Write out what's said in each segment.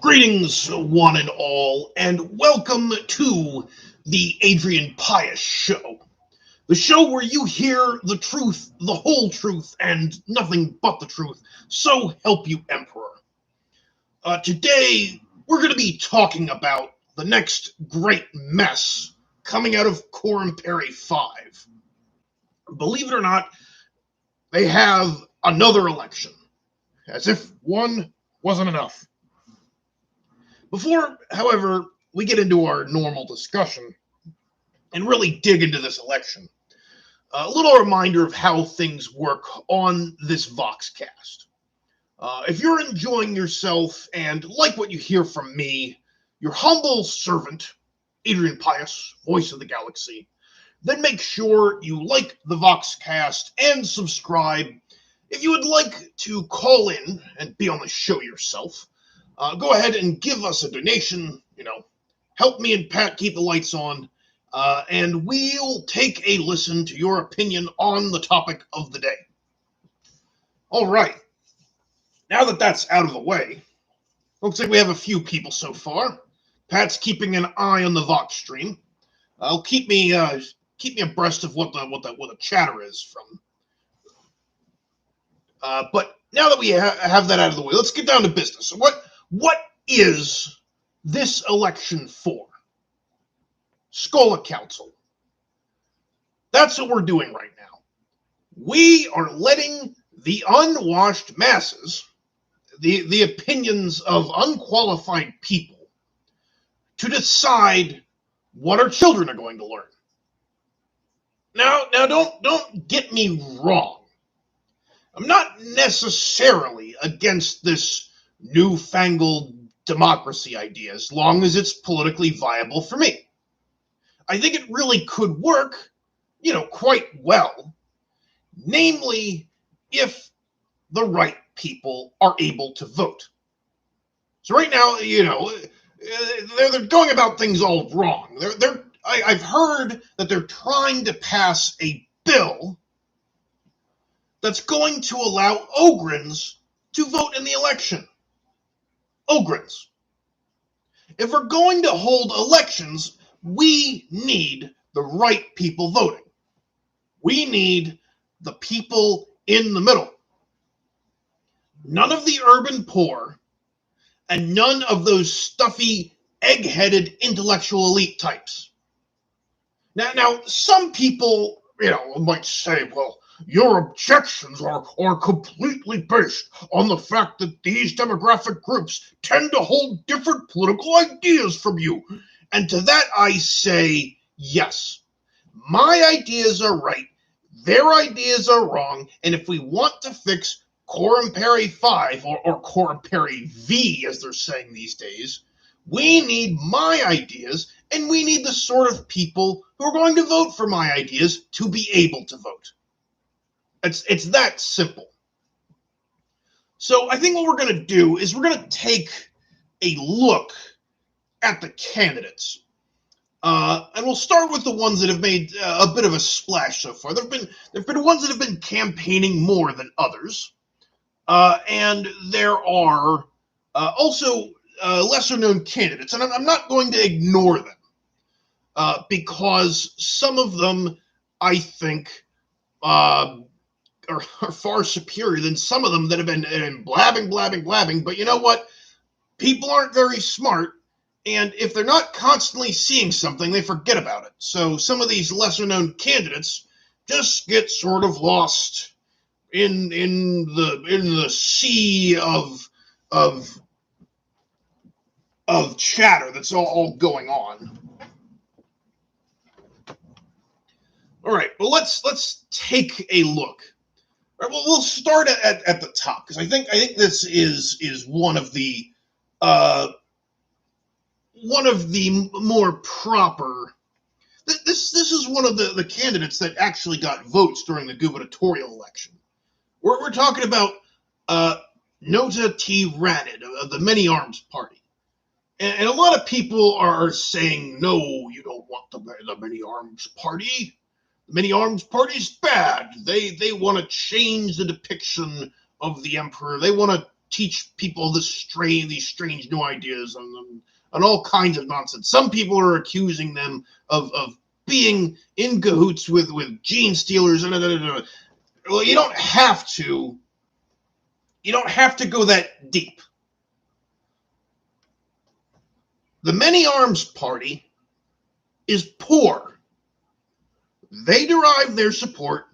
Greetings, one and all, and welcome to the Adrian Pius Show. The show where you hear the truth, the whole truth, and nothing but the truth. So help you, Emperor. Today, we're going to be talking about the next great mess coming out of Coram Perry 5. Believe it or not, they have another election, as if one wasn't enough. Before, however, we get into our normal discussion and really dig into this election, a little reminder of how things work on this Voxcast. If you're enjoying yourself and like what you hear from me, your humble servant, Adrian Pius, voice of the galaxy, then make sure you like the Voxcast and subscribe. If you would like to call in and be on the show yourself, go ahead and give us a donation, help me and Pat keep the lights on, and we'll take a listen to your opinion on the topic of the day. All right. Now that that's out of the way, looks like we have a few people so far. Pat's keeping an eye on the Vox stream. Keep me abreast of what the chatter is from. But now that we have that out of the way, let's get down to business. What is this election for? Schola Council. That's what we're doing right now. We are letting the unwashed masses, the opinions of unqualified people, to decide what our children are going to learn. Now don't get me wrong. I'm not necessarily against this newfangled democracy idea as long as it's politically viable for me. I think it really could work, quite well, namely if the right people are able to vote. So right now, they're going about things all wrong. I've heard that they're trying to pass a bill that's going to allow Ogrins to vote in the election. Ogrins. If we're going to hold elections, we need the right people voting. We need the people in the middle. None of the urban poor and none of those stuffy, egg-headed intellectual elite types. Now, some people, might say, well, your objections are completely based on the fact that these demographic groups tend to hold different political ideas from you. And to that I say, yes. My ideas are right, their ideas are wrong, and if we want to fix Coram Perry 5, or Coram Perry V, as they're saying these days, we need my ideas, and we need the sort of people who are going to vote for my ideas to be able to vote. It's that simple. So I think what we're going to do is we're going to take a look at the candidates. And we'll start with the ones that have made a bit of a splash so far. There have been ones that have been campaigning more than others. And there are also lesser-known candidates. And I'm not going to ignore them because some of them, I think, are far superior than some of them that have been blabbing. But you know what? People aren't very smart, and if they're not constantly seeing something, they forget about it. So some of these lesser-known candidates just get sort of lost in the sea of chatter that's all going on. All right, well let's take a look. All right, well, we'll start at the top because I think this is one of the more proper. This is one of the candidates that actually got votes during the gubernatorial election. We're talking about Nota T. Ranid of the Many Arms Party, and a lot of people are saying, no, you don't want the Many Arms Party. The Many Arms Party's bad. They want to change the depiction of the emperor. They want to teach people these strange new ideas and all kinds of nonsense. Some people are accusing them of being in cahoots with gene stealers. Well, you don't have to. You don't have to go that deep. The Many Arms Party is poor. They derive their support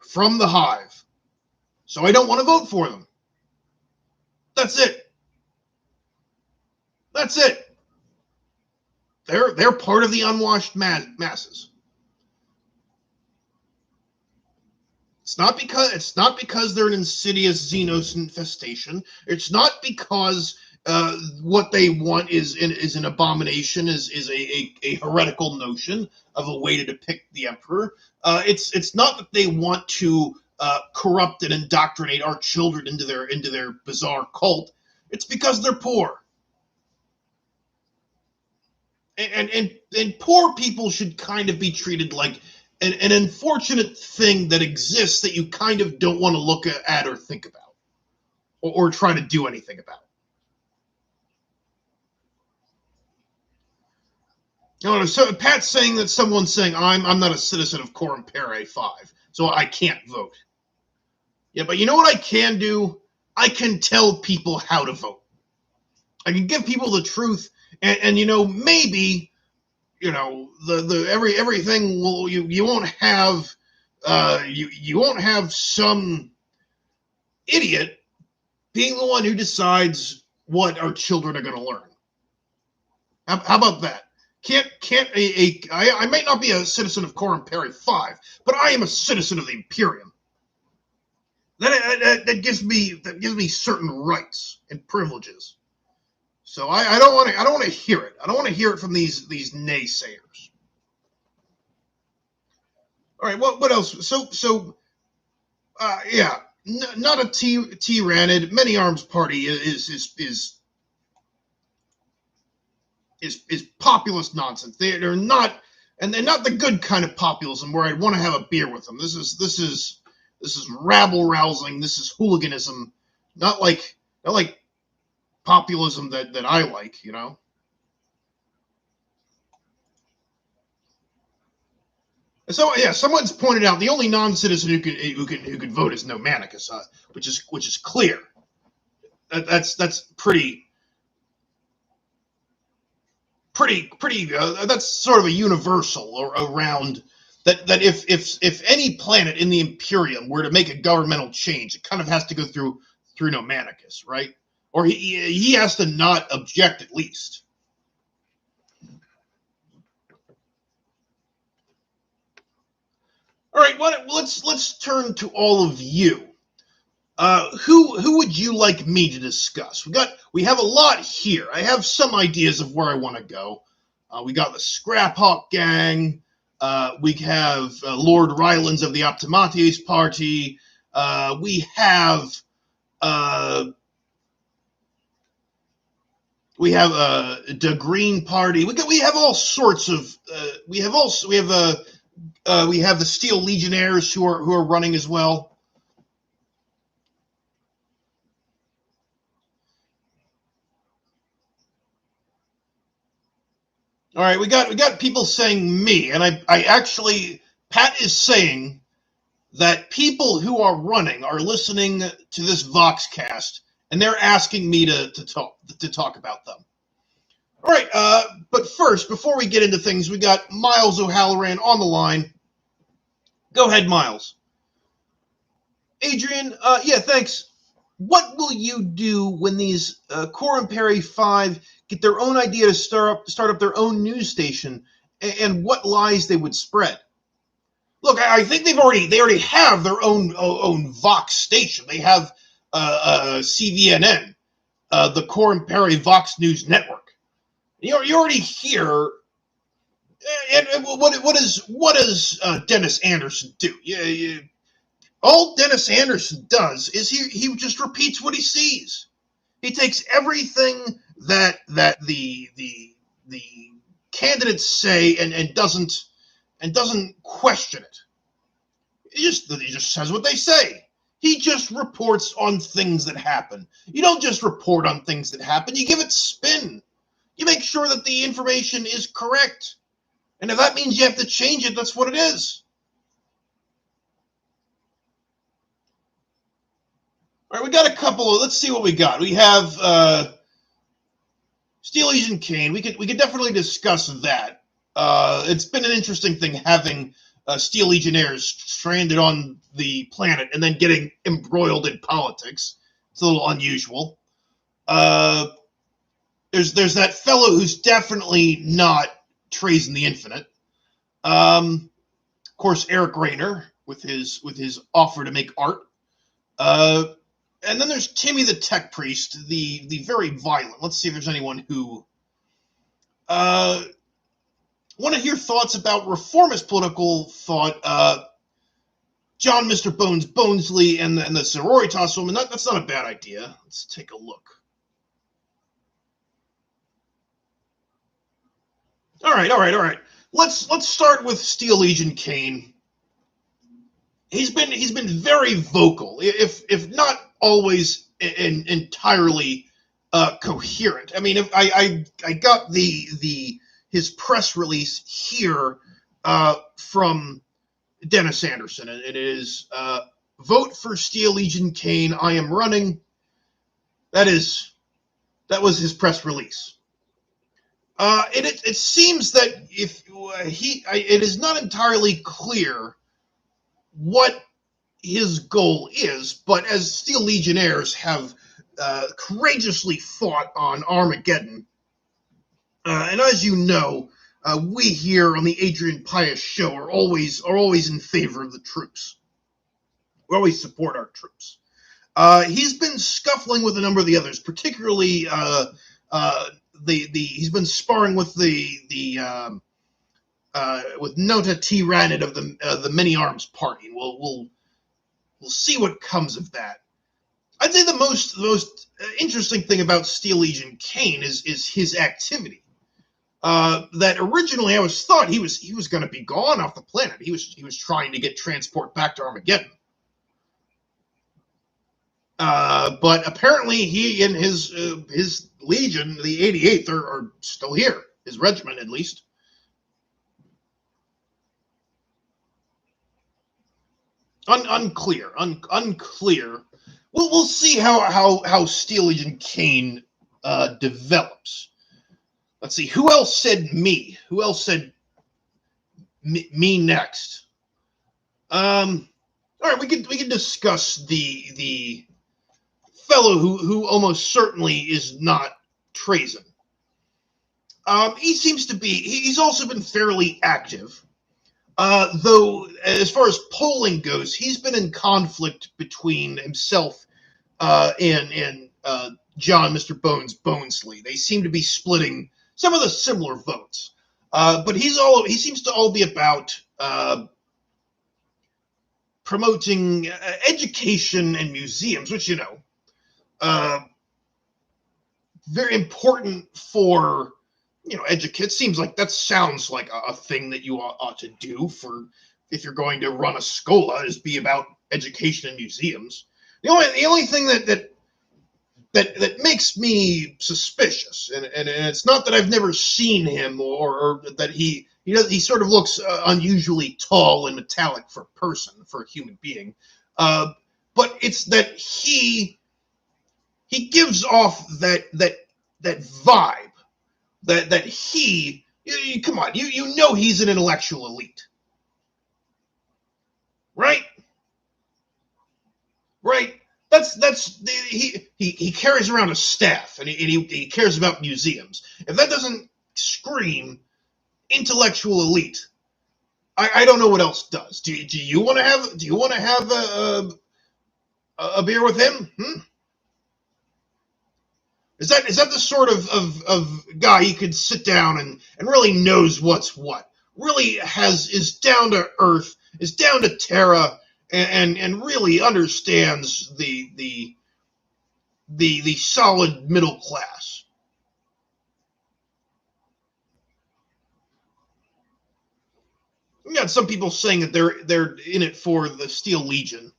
from the hive. So I don't want to vote for them. That's it. That's it. They're part of the unwashed masses. It's not because they're an insidious Xenos infestation. It's not because what they want is an abomination, is a heretical notion of a way to depict the emperor. It's not that they want to corrupt and indoctrinate our children into their bizarre cult. It's because they're poor. And poor people should kind of be treated like an unfortunate thing that exists that you kind of don't want to look at or think about or try to do anything about. No, so Pat's saying that someone's saying I'm not a citizen of Coram Pere 5, so I can't vote. Yeah, but you know what I can do? I can tell people how to vote. I can give people the truth, and maybe the everything will you won't have you won't have some idiot being the one who decides what our children are going to learn. How about that? I might not be a citizen of Coram Pere 5, but I am a citizen of the Imperium. That gives me certain rights and privileges. So I don't want to hear it. I don't want to hear it from these naysayers. All right, what else? So yeah, not a tyrannid. Many Arms Party is populist nonsense. They're not, and they're not the good kind of populism where I'd want to have a beer with them. This is rabble rousing. This is hooliganism. Not like populism that I like. So yeah, someone's pointed out the only non-citizen who can vote is Nomanicus, which is clear. That's pretty. That's sort of a universal around that if any planet in the Imperium were to make a governmental change, it kind of has to go through Nomanicus, right? Or he has to not object at least. All right, let's turn to all of you. Who would you like me to discuss? We have a lot here. I have some ideas of where I want to go. We got the Scrap Hawk Gang. We have Lord Rylands of the Optimates Party. We have the Green Party. We have all sorts of. We have the Steel Legionnaires who are running as well. All right, we got people saying me, and I actually, Pat is saying that people who are running are listening to this Voxcast, and they're asking me to talk about them. All right, but first, before we get into things, we got Miles O'Halloran on the line. Go ahead, Miles. Adrian, yeah, thanks. What will you do when these Coram Pere 5 get their own idea to start up their own news station, and what lies they would spread? Look, I think they already have their own Vox station. They have CVNN, the Coram Pere Vox News Network. You already hear. And what does Dennis Anderson do? Yeah. All Dennis Anderson does is he just repeats what he sees. He takes everything that the candidates say and doesn't question it. He just says what they say. He just reports on things that happen. You don't just report on things that happen. You give it spin. You make sure that the information is correct. And if that means you have to change it, that's what it is. All right, we got a couple. Let's see what we got. We have Steel Agent Kane. We could definitely discuss that. It's been an interesting thing having Steel Legionnaires stranded on the planet and then getting embroiled in politics. It's a little unusual. There's that fellow who's definitely not Trazen the Infinite. Of course, Eric Rayner with his offer to make art. And then there's Timmy the Tech Priest, the very violent. Let's see if there's anyone who want to hear thoughts about reformist political thought. John Mr. Bones Bonesley and the Sororitas woman. That's not a bad idea. Let's take a look. All right. Let's start with Steel Agent Kane. He's been very vocal, if not always entirely coherent. I mean, if I got his press release here from Dennis Anderson, and it is vote for Steel Agent Kane. I am running. That was his press release. It seems that it is not entirely clear what his goal is, but as Steel Legionnaires have courageously fought on Armageddon, and as you know, we here on the Adrian Pius show are always in favor of the troops. We always support our troops. He's been scuffling with a number of the others, particularly he's been sparring with with Nota Tyrannid of the Many Arms Party. We'll see what comes of that. I'd say the most interesting thing about Steel Agent Kane is his activity. That originally I thought he was going to be gone off the planet. He was trying to get transport back to Armageddon. But apparently he and his legion, the 88th, are still here. His regiment, at least. Unclear. We'll see how Steel Agent Kane develops. Let's see. Who else said me? Who else said me next? All right, we can discuss the fellow who almost certainly is not Trazen. He seems to be. He's also been fairly active. Though, as far as polling goes, he's been in conflict between himself and John Mr. Bones Bonesley. They seem to be splitting some of the similar votes. But he seems to all be about promoting education and museums, which, very important for educate. Seems like that sounds like a thing that you ought to do for if you're going to run a Schola, is be about education and museums. The only thing that makes me suspicious, and it's not that I've never seen him or that he sort of looks unusually tall and metallic for a person, for a human being, but it's that he gives off that vibe. That he, come on, you know he's an intellectual elite, right? Right. He carries around a staff and he cares about museums. If that doesn't scream intellectual elite, I don't know what else does. Do you want to have a beer with him? Is that the sort of guy you could sit down and really knows what's what? Really is down to earth, is down to terra, and really understands the solid middle class. You got some people saying that they're in it for the Steel Legion.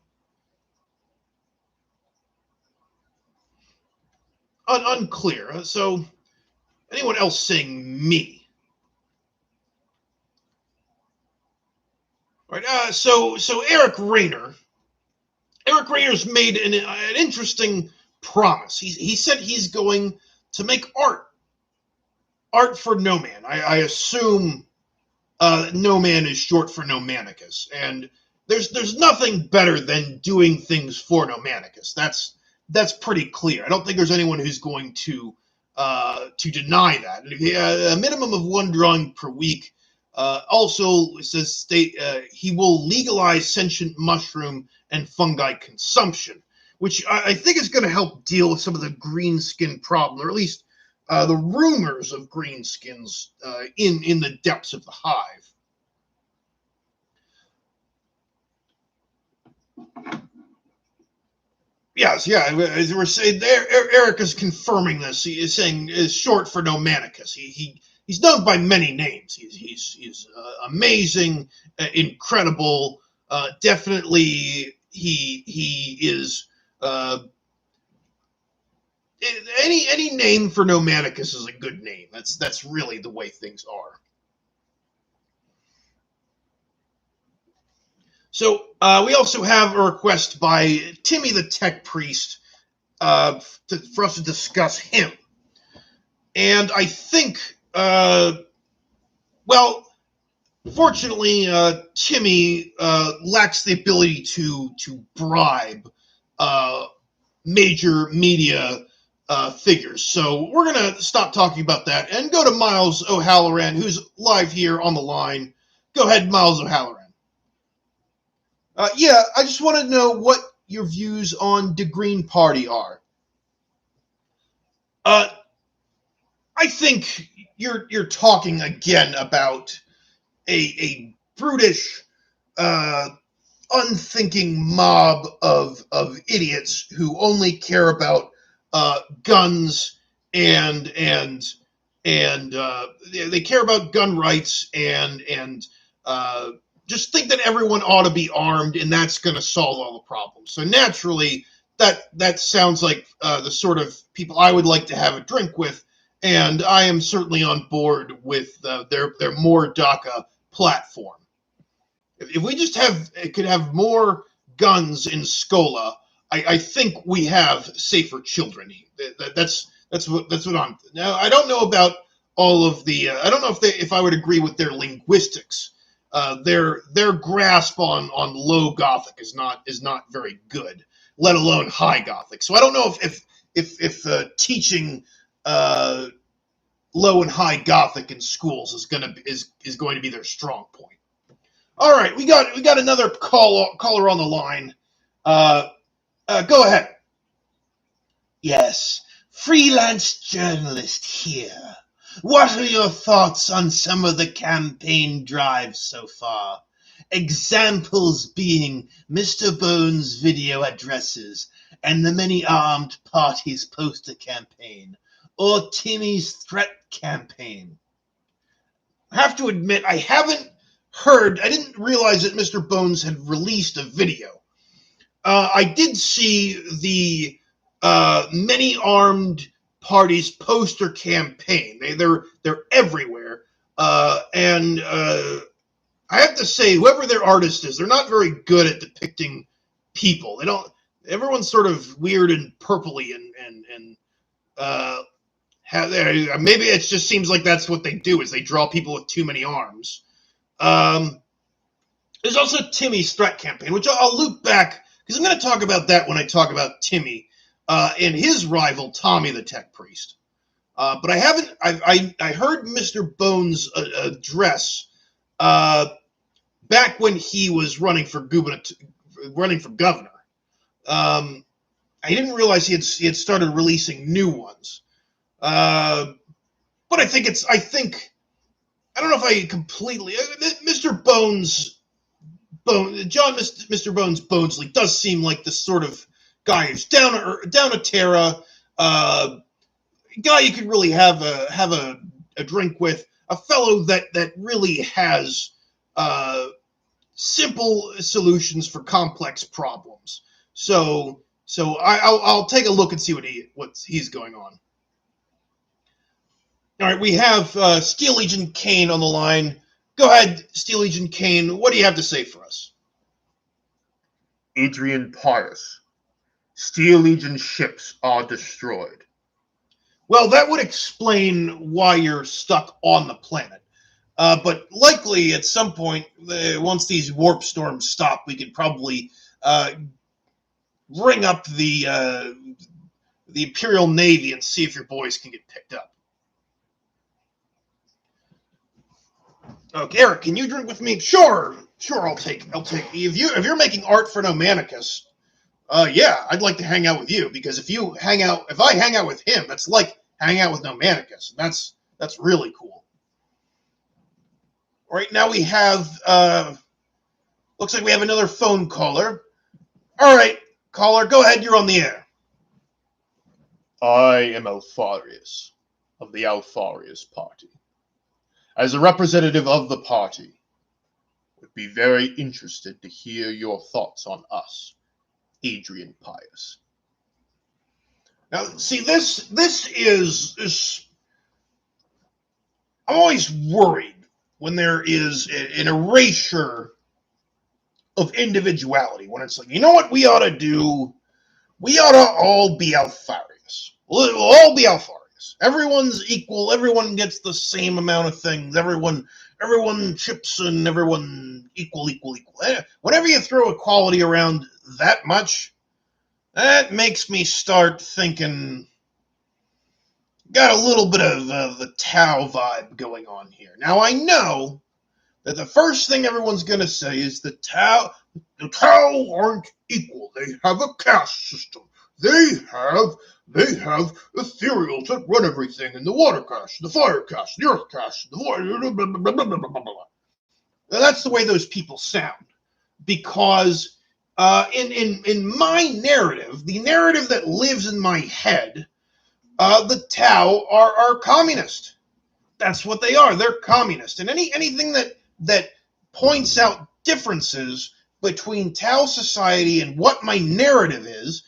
unclear. So anyone else saying me? Right. So Eric Rayner's made an interesting promise. He said he's going to make art for no man. I assume no man is short for no manicus, and there's nothing better than doing things for no manicus. That's pretty clear. I don't think there's anyone who's going to deny that. A minimum of one drawing per week. Also, it says he will legalize sentient mushroom and fungi consumption, which I think is going to help deal with some of the green skin problem, or at least the rumors of green skins in the depths of the hive. Yes, yeah. As we're saying, Eric is confirming this. He is saying is short for no manicus. He's known by many names. He's amazing, incredible. Definitely, he is. Any name for no manicus is a good name. That's really the way things are. So we also have a request by Timmy the Tech Priest for us to discuss him. And I think, well, fortunately, Timmy lacks the ability to bribe major media figures. So we're going to stop talking about that and go to Miles O'Halloran, who's live here on the line. Go ahead, Miles O'Halloran. Yeah, I just want to know what your views on the Green Party are. Uh, I think you're talking again about a brutish, uh, unthinking mob of idiots who only care about guns and they care about gun rights and just think that everyone ought to be armed and that's going to solve all the problems. So naturally, that sounds like the sort of people I would like to have a drink with, and I am certainly on board with their more DACA platform. If we just could have more guns in Schola, I think we have safer children. That's what I'm. Now I don't know about all of the. I don't know if I would agree with their linguistics. Their grasp on low Gothic is not very good, let alone high Gothic. So I don't know if teaching low and high Gothic in schools is going to be their strong point. All right, we got another caller on the line. Go ahead. Yes, freelance journalist here. What are your thoughts on some of the campaign drives so far? Examples being Mr. Bones' video addresses and the many armed parties poster campaign, or Timmy's threat campaign. I have to admit, I didn't realize that Mr. Bones had released a video. I did see the many armed parties poster campaign. They're everywhere, and I have to say, whoever their artist is, they're not very good at depicting people. They don't. Everyone's sort of weird and purpley and maybe it just seems like that's what they do is they draw people with too many arms. Um, there's also Timmy's threat campaign, which I'll loop back because I'm going to talk about that when I talk about Timmy and his rival Tommy the Tech Priest. But I haven't. I heard Mr. Bones' address back when he was running for governor. I didn't realize he had started releasing new ones. But I think I don't know if I completely Mr. Mr. Bones Bonesley does seem like the sort of guy who's down to terra, guy you could really have a drink with, a fellow that really has simple solutions for complex problems. So So I'll take a look and see what he's going on. All right, we have Steel Agent Kane on the line. Go ahead, Steel Agent Kane. What do you have to say for us? Adrian Pius. Steel Legion ships are destroyed. Well, that would explain why you're stuck on the planet. But likely at some point, once these warp storms stop, we could probably ring up the Imperial Navy and see if your boys can get picked up. Okay, Eric, can you drink with me? Sure, I'll take. If you're making art for Nomanicus, yeah, I'd like to hang out with you because if I hang out with him, that's like hanging out with Nomanicus. That's really cool. All right, now we have. Looks like we have another phone caller. All right, caller, go ahead. You're on the air. I am Alfarius, of the Alfarius Party. As a representative of the party, would be very interested to hear your thoughts on us, Adrian Pius. Now, see, this is. I'm always worried when there is an erasure of individuality. When it's like, you know what we ought to do? We ought to all be Alfarius. We'll all be Alfarius. Everyone's equal. Everyone gets the same amount of things. Everyone chips in. Everyone equal. Whenever you throw equality around that much, that makes me start thinking. Got a little bit of the Tau vibe going on here. Now I know that the first thing everyone's going to say is the Tau aren't equal. They have a caste system. They have ethereals that run everything in the water caste, the fire caste, the earth caste, the water. Blah, blah, blah, blah, blah, blah. That's the way those people sound, because in my narrative, the narrative that lives in my head, the Tau are communist. That's what they are. They're communist, and anything that points out differences between Tau society and what my narrative is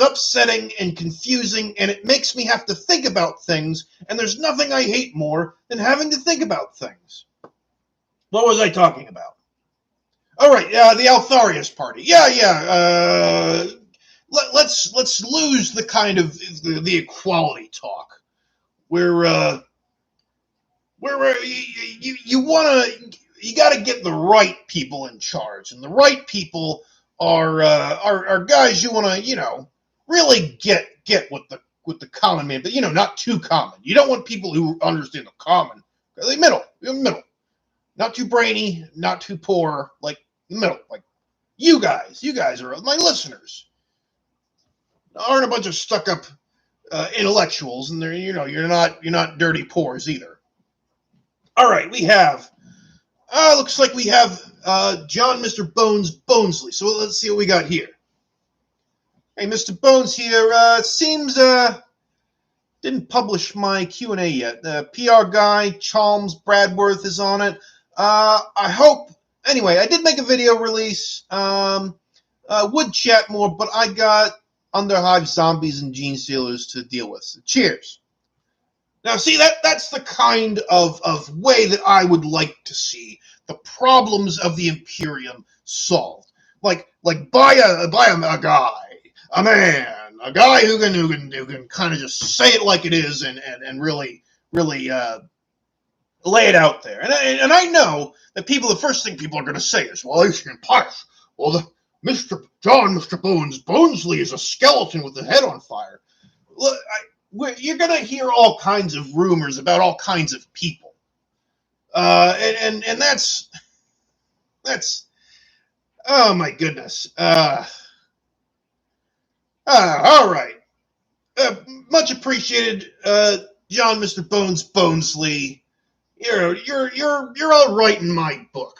upsetting and confusing, and it makes me have to think about things, and there's nothing I hate more than having to think about things. What was I talking about? All right, the Alfarius Party. Yeah. Let's lose the kind of the equality talk where you got to get the right people in charge, and the right people are guys you want to really get with the common man, but not too common. You don't want people who understand the common. The middle, not too brainy, not too poor, like the middle. Like you guys are my listeners. Aren't a bunch of stuck up intellectuals, and they're you're not dirty pores either. All right, we have. Looks like we have John Mr. Bones Bonesley. So let's see what we got here. Hey, Mr. Bones here. Seems didn't publish my Q&A yet. The PR guy, Chalmers Bradworth, is on it. I hope. Anyway, I did make a video release. Would chat more, but I got Underhive zombies and gene stealers to deal with. So cheers. Now, see, that's the kind of way that I would like to see the problems of the Imperium solved. Like by a guy, a man, a guy who can kind of just say it like it is and really lay it out there. And I know that the first thing people are going to say is, well, Adrian Pius, well, Mr. Bones Bonesley is a skeleton with the head on fire. Look, you're going to hear all kinds of rumors about all kinds of people. And that's, oh my goodness. All right. Much appreciated, John Mr. Bones Bonesley. You're all right in my book.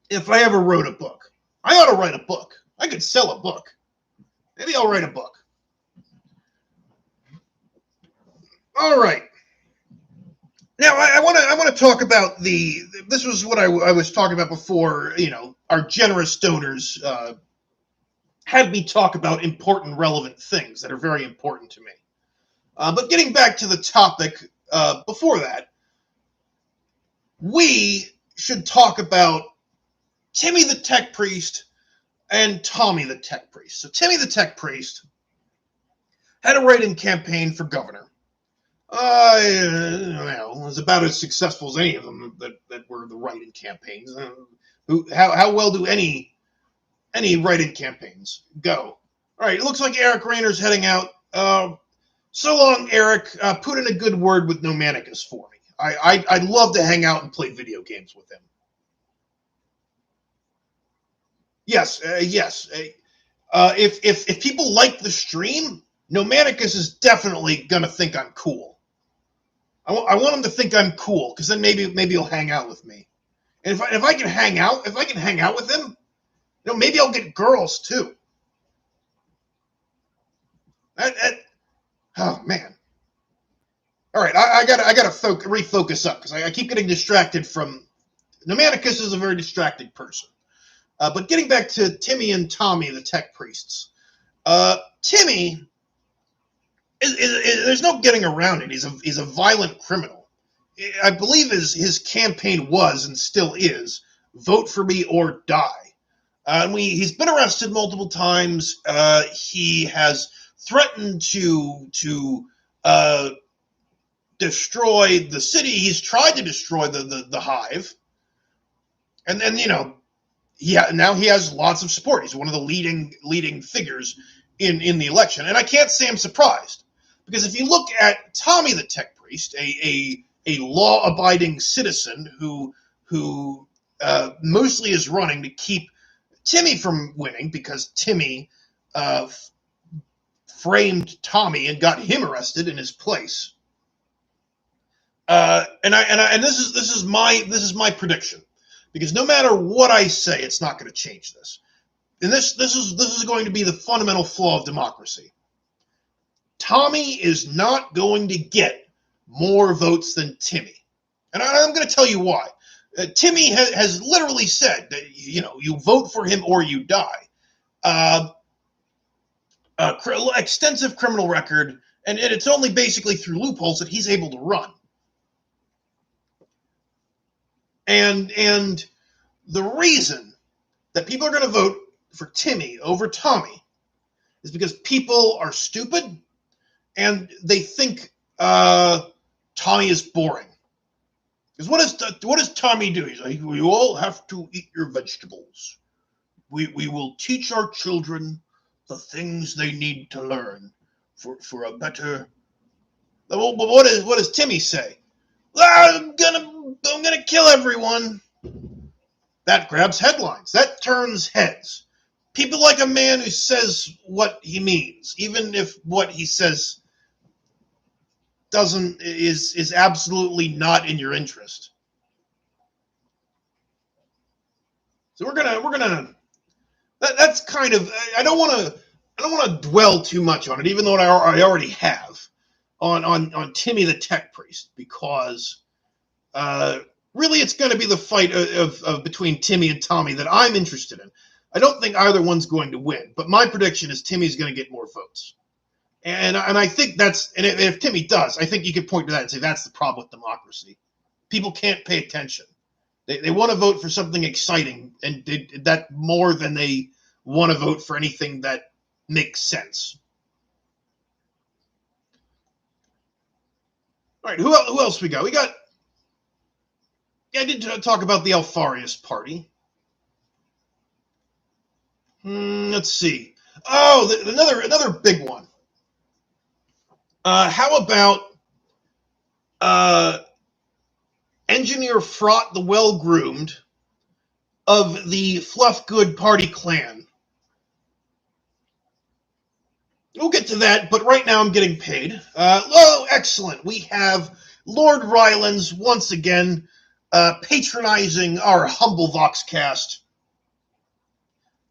If I ever wrote a book, I ought to write a book. I could sell a book. Maybe I'll write a book. All right. Now I want to talk about this was what I was talking about before. Our generous donors had me talk about important, relevant things that are very important to me. But getting back to the topic before that, we should talk about Timmy the Tech Priest and Tommy the Tech Priest. So Timmy the Tech Priest had a write-in campaign for governor. It was about as successful as any of them that were the write-in campaigns. How well do any write-in campaigns go? All right, it looks like Eric Rayner's heading out. So long, Eric. Put in a good word with Nomanicus for me. I'd love to hang out and play video games with him. Yes. If people like the stream, Nomanicus is definitely gonna think I'm cool. I want him to think I'm cool, because then maybe he'll hang out with me. And if I can hang out with him, maybe I'll get girls too. Oh man. All right, I gotta refocus up, because I keep getting distracted from. Nomanicus is a very distracted person. But getting back to Timmy and Tommy, the Tech Priests. Timmy there's no getting around it. He's a violent criminal. I believe his campaign was and still is vote for me or die. He's been arrested multiple times. He has threatened to destroy the city. He's tried to destroy the hive, and then now he has lots of support. He's one of the leading figures in the election, and I can't say I'm surprised, because if you look at Tommy the Tech Priest, a law-abiding citizen who mostly is running to keep Timmy from winning, because Timmy framed Tommy and got him arrested in his place. And this is my prediction, because no matter what I say, it's not going to change this. And this is going to be the fundamental flaw of democracy. Tommy is not going to get more votes than Timmy, and I'm going to tell you why. Timmy has literally said that you vote for him or you die. Extensive criminal record, and it's only basically through loopholes that he's able to run. And the reason that people are going to vote for Timmy over Tommy is because people are stupid and they think Tommy is boring. Because what does Tommy do? He's like, you all have to eat your vegetables. We will teach our children the things they need to learn for a better. But what does Timmy say? I'm gonna kill everyone. That grabs headlines. That turns heads. People like a man who says what he means, even if what he says is absolutely not in your interest. So we're gonna. That's kind of. I don't want to dwell too much on it, even though I already have on Timmy the Tech Priest, because really it's going to be the fight of between Timmy and Tommy that I'm interested in. I don't think either one's going to win, but my prediction is Timmy's going to get more votes. And I think and if Timmy does, I think you could point to that and say that's the problem with democracy. People can't pay attention. They want to vote for something exciting, and that more than they want to vote for anything that makes sense. All right, who else we got? I did talk about the Alfarius party. Let's see. Oh, another big one. How about Engineer Fraught the Well-Groomed of the Fluffgood Party clan? We'll get to that, but right now I'm getting paid. Excellent. We have Lord Rylands once again patronizing our humble Voxcast.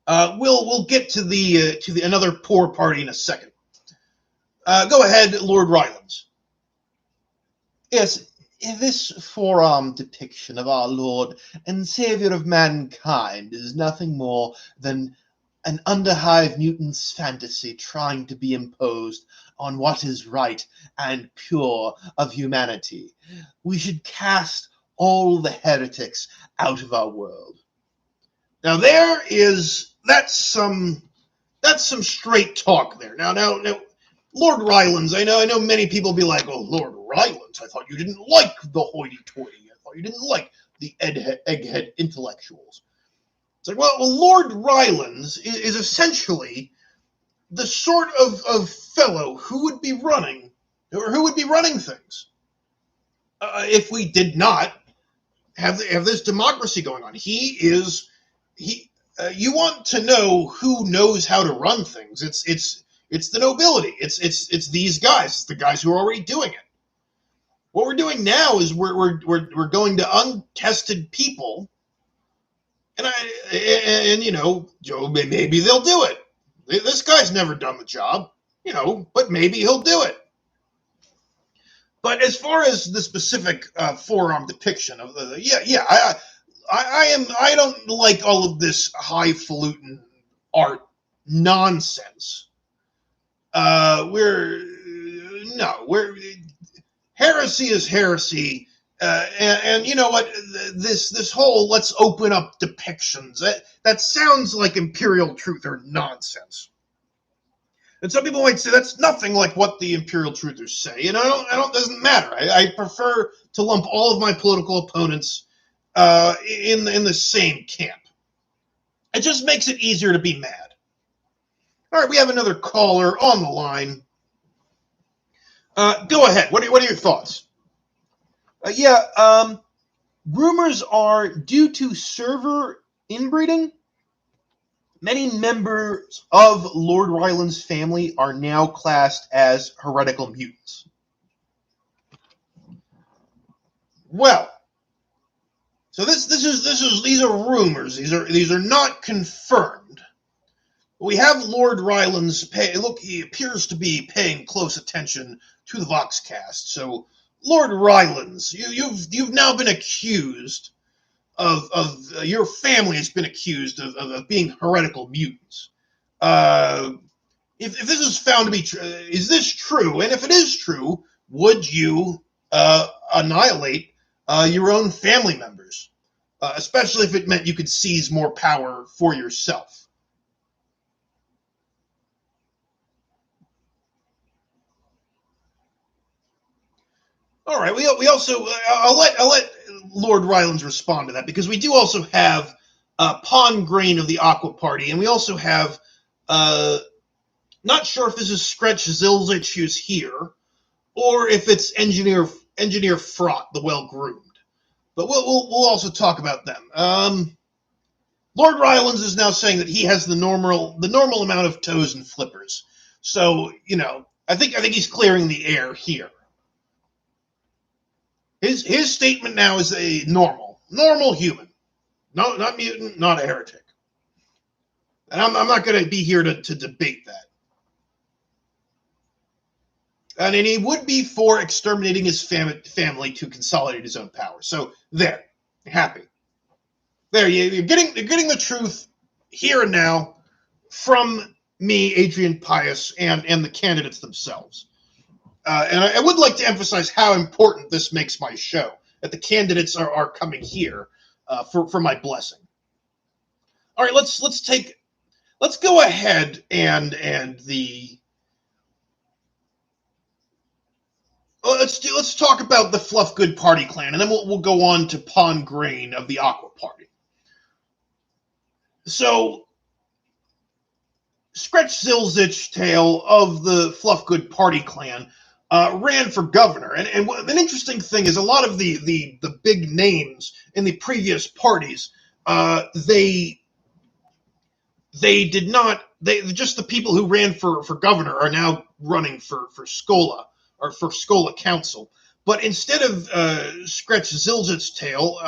We'll get to the another poor party in a second. Go ahead, Lord Rylands. Yes, this forearm depiction of our Lord and Savior of mankind is nothing more than an underhive mutant's fantasy trying to be imposed on what is right and pure of humanity. We should cast all the heretics out of our world. Now that's some straight talk there. Now, Lord Rylance, I know many people be like, oh, Lord Rylance, I thought you didn't like the hoity-toity. I thought you didn't like the egghead intellectuals. It's like, well, Lord Rylance is essentially the sort of fellow who would be running things if we did not have this democracy going on. You want to know who knows how to run things. It's the nobility. It's these guys. It's the guys who are already doing it. What we're doing now is we're going to untested people. And Joe, maybe they'll do it. This guy's never done the job, but maybe he'll do it. But as far as the specific forearm depiction of I don't like all of this highfalutin art nonsense. Heresy is heresy. And you know what? This whole let's open up depictions that sounds like imperial truth or nonsense. And some people might say that's nothing like what the imperial truthers say. And doesn't matter. I prefer to lump all of my political opponents in the same camp. It just makes it easier to be mad. All right, we have another caller on the line. Go ahead. What are your thoughts? Rumors are due to server inbreeding. Many members of Lord Ryland's family are now classed as heretical mutants. Well, so these are rumors. These are not confirmed. We have Lord Ryland's he appears to be paying close attention to the Voxcast. So, Lord Rylance, you've now been accused of your family has been accused of being heretical mutants. If this is found to be true, is this true? And if it is true, would you annihilate your own family members, especially if it meant you could seize more power for yourself? All right. We also I'll let Lord Rylance respond to that, because we do also have Pawn Grain of the Aqua Party, and we also have not sure if this is Scretch Zilzich who's here, or if it's Engineer Fraught, the Well Groomed. But we'll also talk about them. Lord Rylance is now saying that he has the normal amount of toes and flippers. So I think he's clearing the air here. His statement now is a normal human, no, not mutant, not a heretic, and I'm not going to be here to debate that. And he would be for exterminating his family to consolidate his own power. So there, happy. There, you're getting the truth here and now from me, Adrian Pius, and the candidates themselves. And I would like to emphasize how important this makes my show, that the candidates are coming here for my blessing. All right, let's go ahead and let's talk about the Fluffgood Party Clan, and then we'll go on to Pawn Grain of the Aqua Party. So, Scretch Zilzich Tale of the Fluffgood Party Clan ran for governor, and an interesting thing is a lot of the big names in the previous parties, they did not. Just the people who ran for governor are now running for Schola, or for Schola Council. But instead of Scretch Zilzich's Tale,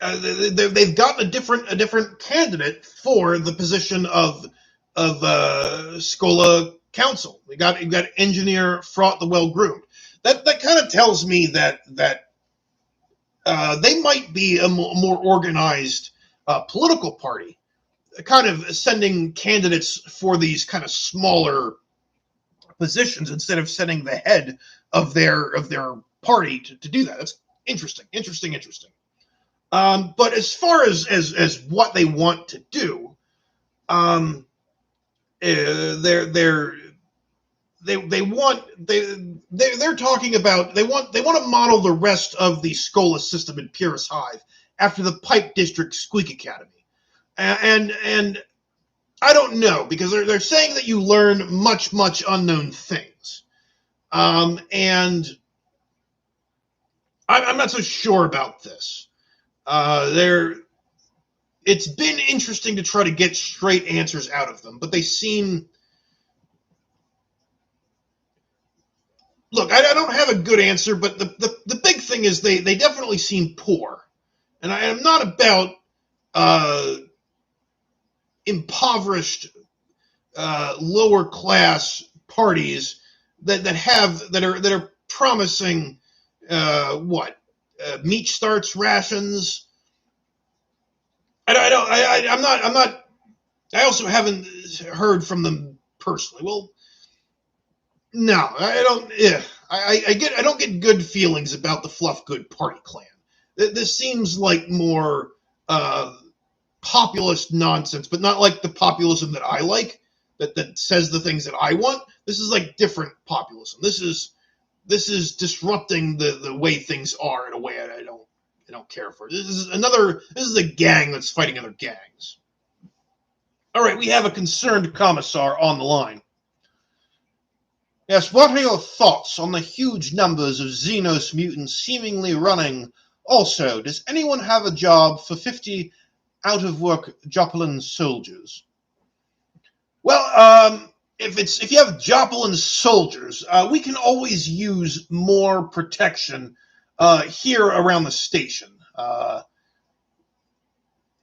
they've gotten a different candidate for the position of Schola Council. We got Engineer Fraught, the Well Groomed. That kind of tells me that they might be a more organized political party, kind of sending candidates for these kind of smaller positions instead of sending the head of their party to do that. That's interesting. But as far as what they want to do, they're talking about they want to model the rest of the Schola system in Purus Hive after the Pipe District Squeak Academy, and I don't know, because they're saying that you learn much unknown things, and I'm not so sure about this. It's been interesting to try to get straight answers out of them, but they seem. Look, I don't have a good answer, but the big thing is they definitely seem poor, and I am not about impoverished lower class parties that are promising meat starts rations. I'm not. I also haven't heard from them personally. Well, no, I don't. Yeah, I don't get good feelings about the Fluff Good Party Clan. This seems like more populist nonsense, but not like the populism that I like, that says the things that I want. This is like different populism. This is disrupting the way things are in a way I don't care for. This is a gang that's fighting other gangs. All right, we have a concerned commissar on the line. Yes, what are your thoughts on the huge numbers of Xenos mutants seemingly running? Also, does anyone have a job for 50 out-of-work Joplin soldiers? Well, if you have Joplin soldiers, we can always use more protection here around the station.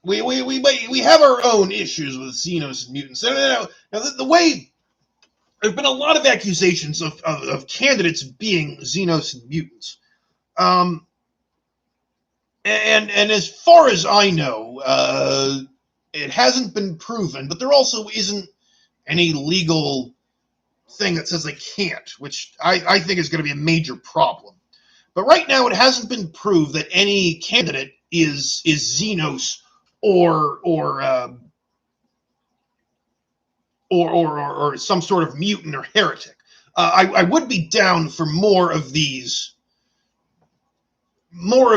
We have our own issues with Xenos and mutants. Now the way there have been a lot of accusations of candidates being Xenos and mutants. And as far as I know, it hasn't been proven, but there also isn't any legal thing that says they can't, which I think is going to be a major problem. But right now, it hasn't been proved that any candidate is Xenos or some sort of mutant or heretic. I would be down for more of these more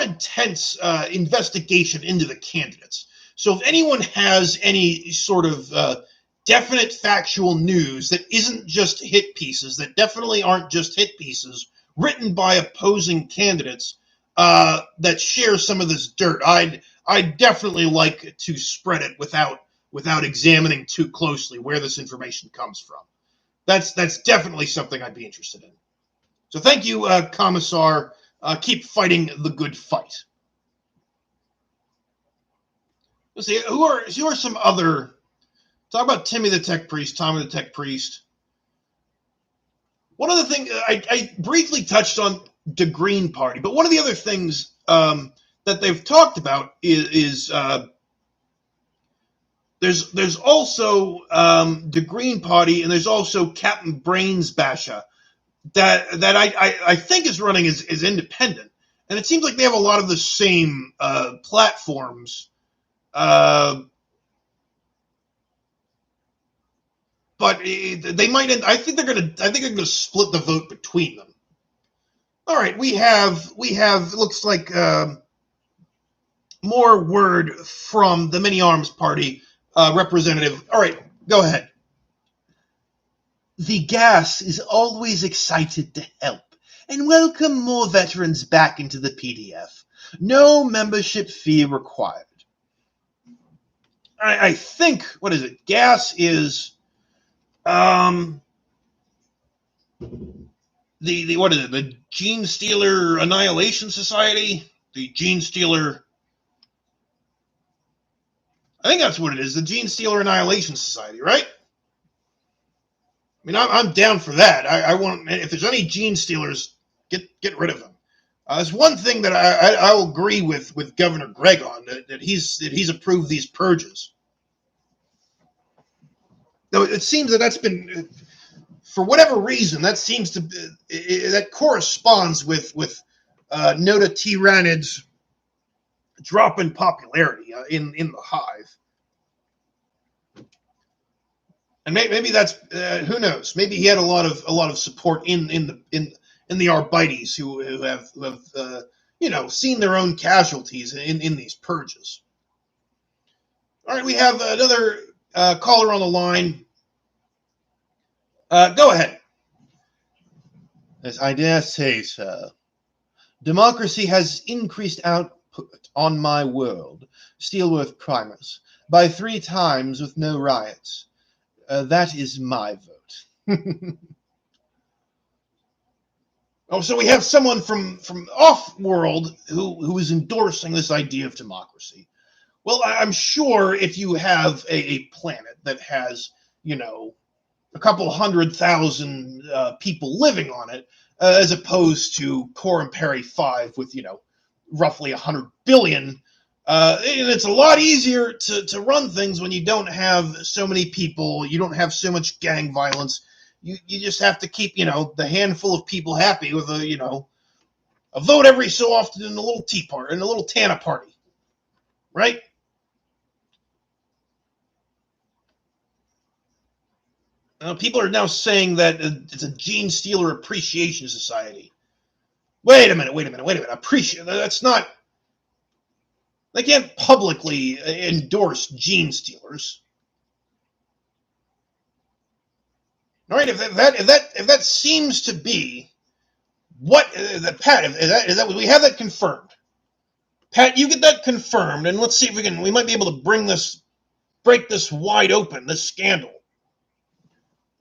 intense investigation into the candidates. So if anyone has any sort of definite factual news that isn't just hit pieces, that definitely aren't just hit pieces written by opposing candidates that share some of this dirt, I'd definitely like to spread it without examining too closely where this information comes from. That's definitely something I'd be interested in. So thank you, Commissar. Keep fighting the good fight. Let's see, who are some other... Talk about Timmy the Tech Priest, Tommy the Tech Priest. One of the things... I briefly touched on the Green Party, but one of the other things that they've talked about is there's also the Green Party, and there's also Captain Brains Basha that I think is running as independent, and it seems like they have a lot of the same platforms, but they might. I think they're gonna split the vote between them. All right, we have looks like more word from the Many Arms Party representative. All right, go ahead. The gas is always excited to help and welcome more veterans back into the PDF. No membership fee required. I think, what is it? Gas is the what is it? The Gene Stealer Annihilation Society? The Gene Stealer... I think that's what it is, the Gene Stealer Annihilation Society, right? I mean, I'm down for that. I want, if there's any Gene Stealers Get rid of him. There's one thing that I'll agree with Governor Gregg on, that he's approved these purges. Though it seems that's been, for whatever reason, that corresponds with Nota Tyrannid's drop in popularity in the Hive. And maybe that's who knows. Maybe he had a lot of support in the Arbites who have seen their own casualties in these purges. All right, we have another caller on the line. Go ahead. Yes, I dare say, sir. Democracy has increased output on my world, Steelworth Primus, by 3 times with no riots. That is my vote. Oh, so we have someone from off-world who is endorsing this idea of democracy. Well, I'm sure if you have a planet that has, a couple 100,000 people living on it, as opposed to Coram Perry 5 with, roughly 100 billion, and it's a lot easier to run things when you don't have so many people, you don't have so much gang violence. You just have to keep, the handful of people happy with a vote every so often in a little tea party, in a little Tana party, right? People are now saying that it's a Gene Stealer Appreciation Society. Wait a minute. That's not. They can't publicly endorse Gene Stealers. All right, if that seems to be what Pat, is that we have that confirmed. Pat, you get that confirmed, and let's see if we might be able to break this wide open, this scandal.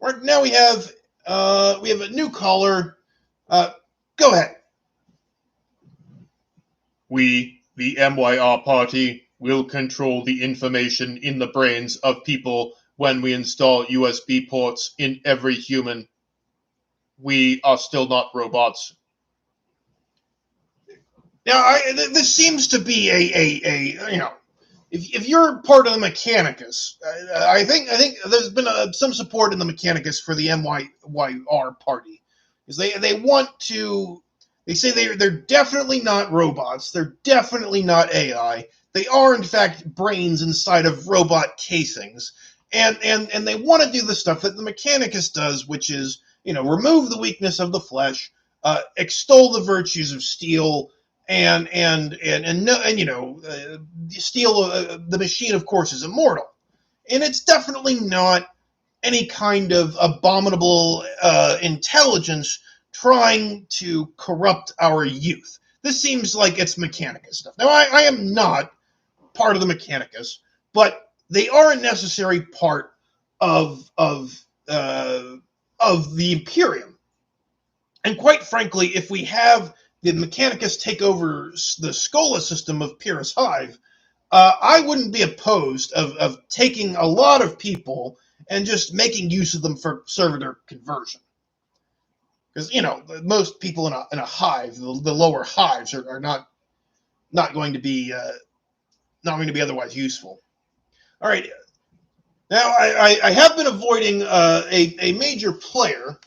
All right, now we have a new caller. Go ahead. We, the MYR party, will control the information in the brains of people when we install USB ports in every human. We are still not robots. Now, this seems to be if you're part of the Mechanicus, I think there's been some support in the Mechanicus for the MYR party, because they want to. They say they're definitely not robots. They're definitely not AI. They are, in fact, brains inside of robot casings, and they want to do the stuff that the Mechanicus does, which is remove the weakness of the flesh, extol the virtues of steel. And steel, the machine, of course, is immortal, and it's definitely not any kind of abominable intelligence trying to corrupt our youth. This seems like it's Mechanicus stuff. Now, I am not part of the Mechanicus, but they are a necessary part of the Imperium, and quite frankly, if we have the Mechanicus take over the Schola system of Pyrrhus Hive, I wouldn't be opposed of taking a lot of people and just making use of them for servitor conversion. Because, most people in a hive, the lower hives, are not going to be otherwise useful. All right. Now, I have been avoiding a major player.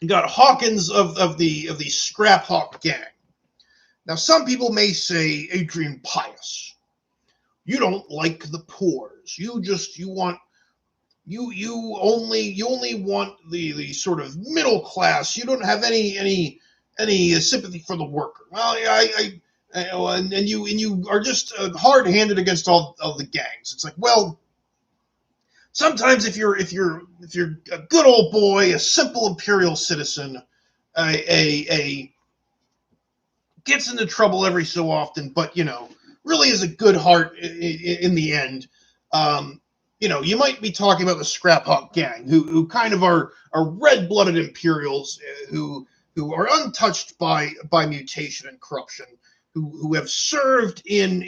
You got Hawkins of the Scrap Hawk gang. Now, some people may say, Adrian Pius, you don't like the poors. You only want the sort of middle class. You don't have any sympathy for the worker. Well, and you are just hard-handed against all the gangs. It's like, well, sometimes if you're a good old boy, a simple imperial citizen, a gets into trouble every so often, but really is a good heart in the end. You might be talking about the Scrap Hawk gang, who kind of are red-blooded Imperials who are untouched by mutation and corruption, who have served in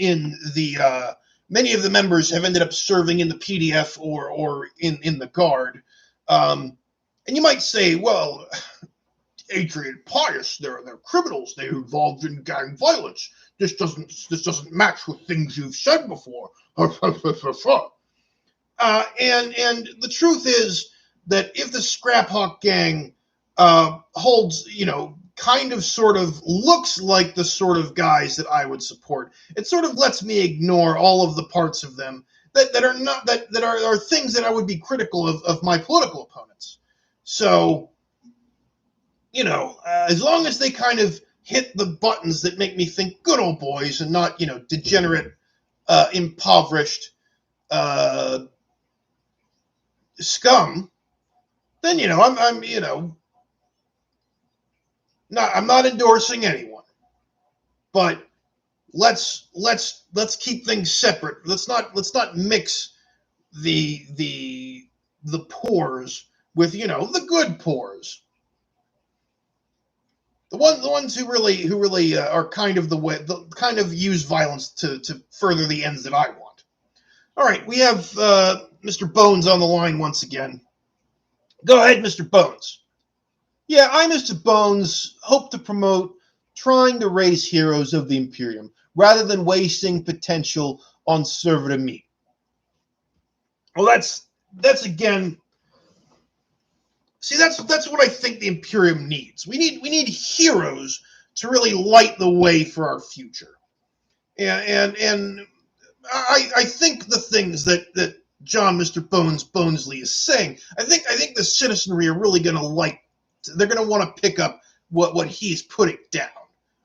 the many of the members have ended up serving in the PDF or in the Guard. And you might say, well, Adrian and Pius, they're criminals. They're involved in gang violence. This doesn't match with things you've said before. And the truth is that if the Scrap Hawk gang holds, kind of sort of looks like the sort of guys that I would support, it sort of lets me ignore all of the parts of them that are not that are things that I would be critical of my political opponents. So, as long as they kind of hit the buttons that make me think good old boys and not, degenerate, impoverished scum, then I'm not endorsing anyone. But let's keep things separate. Let's not mix the pores with the good pores. The ones who really are kind of kind of use violence to further the ends that I want. All right, we have Mr. Bones on the line once again. Go ahead, Mr. Bones. Yeah, I, Mr. Bones, hope to promote trying to raise heroes of the Imperium rather than wasting potential on servitor meat. Well, that's again. See, that's what I think the Imperium needs. We need heroes to really light the way for our future. And I think the things that John Mr. Bonesley is saying, I think the citizenry are really going to like. They're going to want to pick up what he's putting down.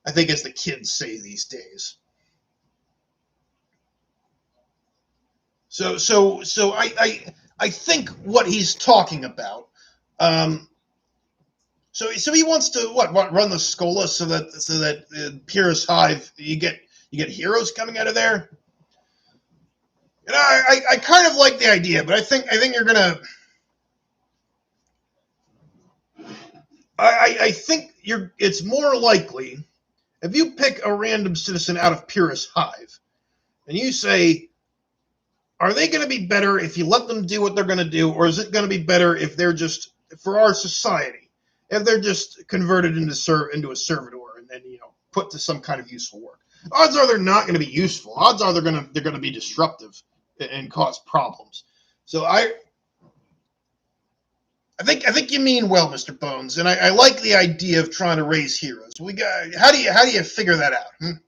I think, as the kids say these days. So I think what he's talking about. So he wants to run the Schola so that Pius Hive you get heroes coming out of there. And I kind of like the idea, but I think you're gonna. I think it's more likely if you pick a random citizen out of Pius Hive and you say, are they going to be better if you let them do what they're going to do, or is it going to be better if they're just, for our society, if they're just converted into a servitor and then put to some kind of useful work? Odds are they're not going to be useful. Odds are they're going to be disruptive and cause problems. So I think you mean well, Mr. Bones, and I like the idea of trying to raise heroes. How do you figure that out? And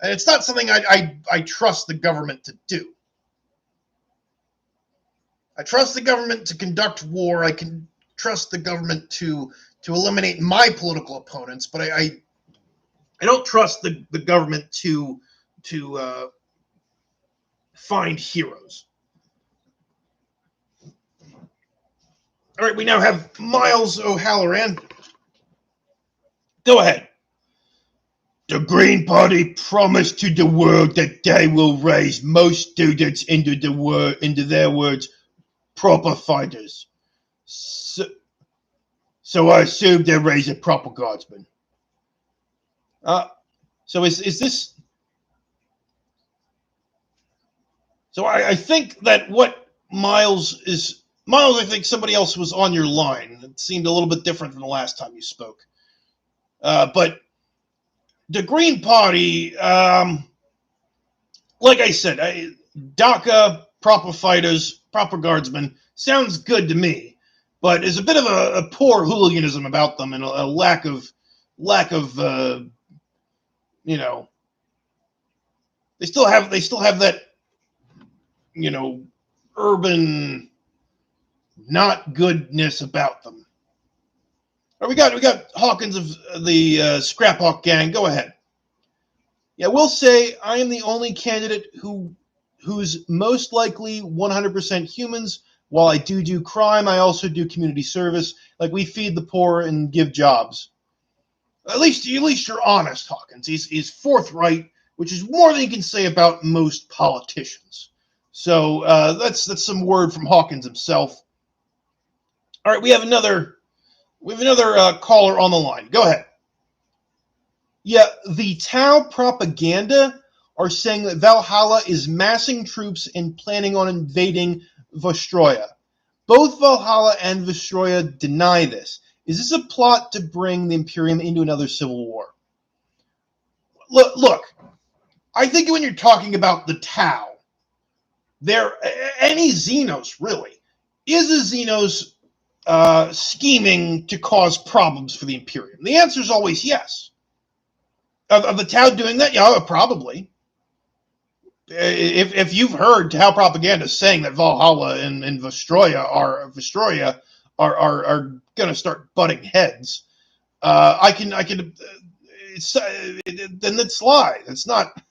it's not something I trust the government to do. I trust the government to conduct war. I can trust the government to eliminate my political opponents, but I don't trust the government to find heroes. All right, we now have Miles O'Halloran. Go ahead. The Green Party promised to the world that they will raise most students into their words, proper fighters. So I assume they raise a proper guardsman. So is this? So I think that what Miles, I think somebody else was on your line. It seemed a little bit different than the last time you spoke. But the Green Party, like I said, DACA, proper fighters, proper guardsmen, sounds good to me. But there's a bit of a poor hooliganism about them and a lack of they still have that, urban not goodness about them. All right, we got Hawkins of the Scrap Hawk gang. Go ahead. Yeah, we'll say I am the only candidate who's most likely 100% humans. While I do crime, I also do community service. Like, we feed the poor and give jobs. At least you're honest, Hawkins. He's forthright, which is more than you can say about most politicians. So that's some word from Hawkins himself. All right, we have another caller on the line. Go ahead. Yeah, the Tau propaganda are saying that Valhalla is massing troops and planning on invading Vostroya. Both Valhalla and Vostroya deny this, Is this a plot to bring the Imperium into another civil war? Look, I think when you're talking about the Tau, any Xenos really is a Xenos scheming to cause problems for the Imperium. The answer is always yes. Of the Tau doing that, yeah, probably. If you've heard Tau propaganda saying that Valhalla and Vestroia are going to start butting heads, I can then it's lies. It's not.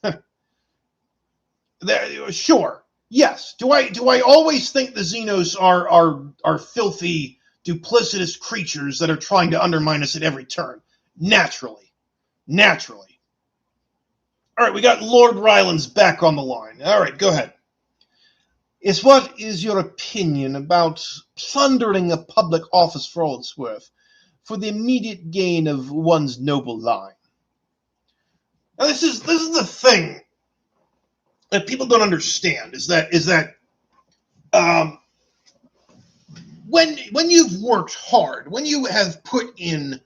Sure. Yes. Do I always think the Xenos are filthy, duplicitous creatures that are trying to undermine us at every turn? Naturally. All right, we got Lord Rylands back on the line. All right, go ahead. Yes, what is your opinion about plundering a public office for all it's worth, for the immediate gain of one's noble line? Now, this is the thing that people don't understand is that when you've worked hard, when you have put in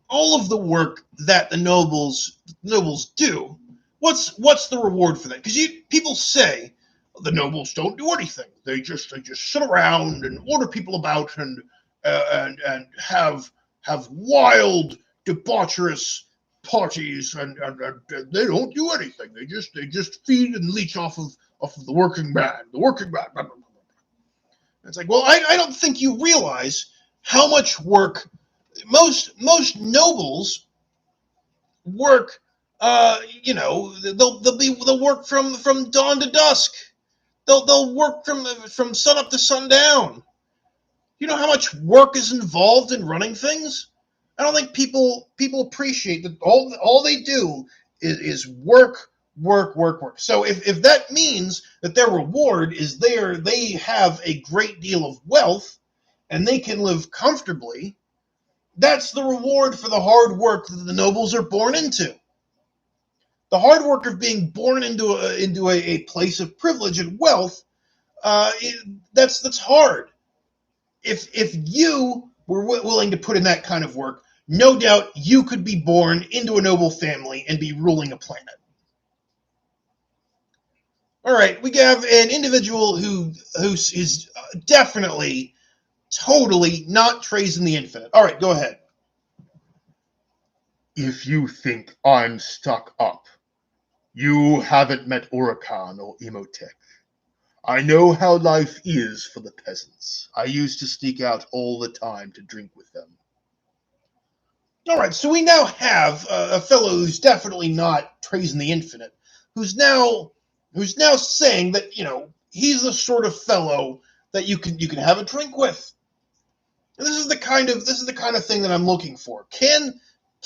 all of the work that the nobles do, what's the reward for that? Because people say the nobles don't do anything; they just sit around and order people about and have wild debaucherous parties and they don't do anything. They just feed and leech off of the working man. The working man. Blah, blah, blah, blah. It's like, well, I don't think you realize how much work most nobles work. They'll work from dawn to dusk. They'll work from sun up to sundown. You know how much work is involved in running things? I don't think people appreciate that all they do is work. So if that means that their reward is they have a great deal of wealth and they can live comfortably, that's the reward for the hard work that the nobles are born into. The hard work of being born into a place of privilege and wealth, that's hard. If you were willing to put in that kind of work, no doubt you could be born into a noble family and be ruling a planet. All right, we have an individual who is definitely, totally not praising the infinite. All right, go ahead. If you think I'm stuck up, you haven't met Orakan or Imhotep. I know how life is for the peasants. I used to sneak out all the time to drink with them. All right, so we now have a fellow who's definitely not praising the infinite, who's now saying that he's the sort of fellow that you can have a drink with. And this is the kind of thing that I'm looking for. Can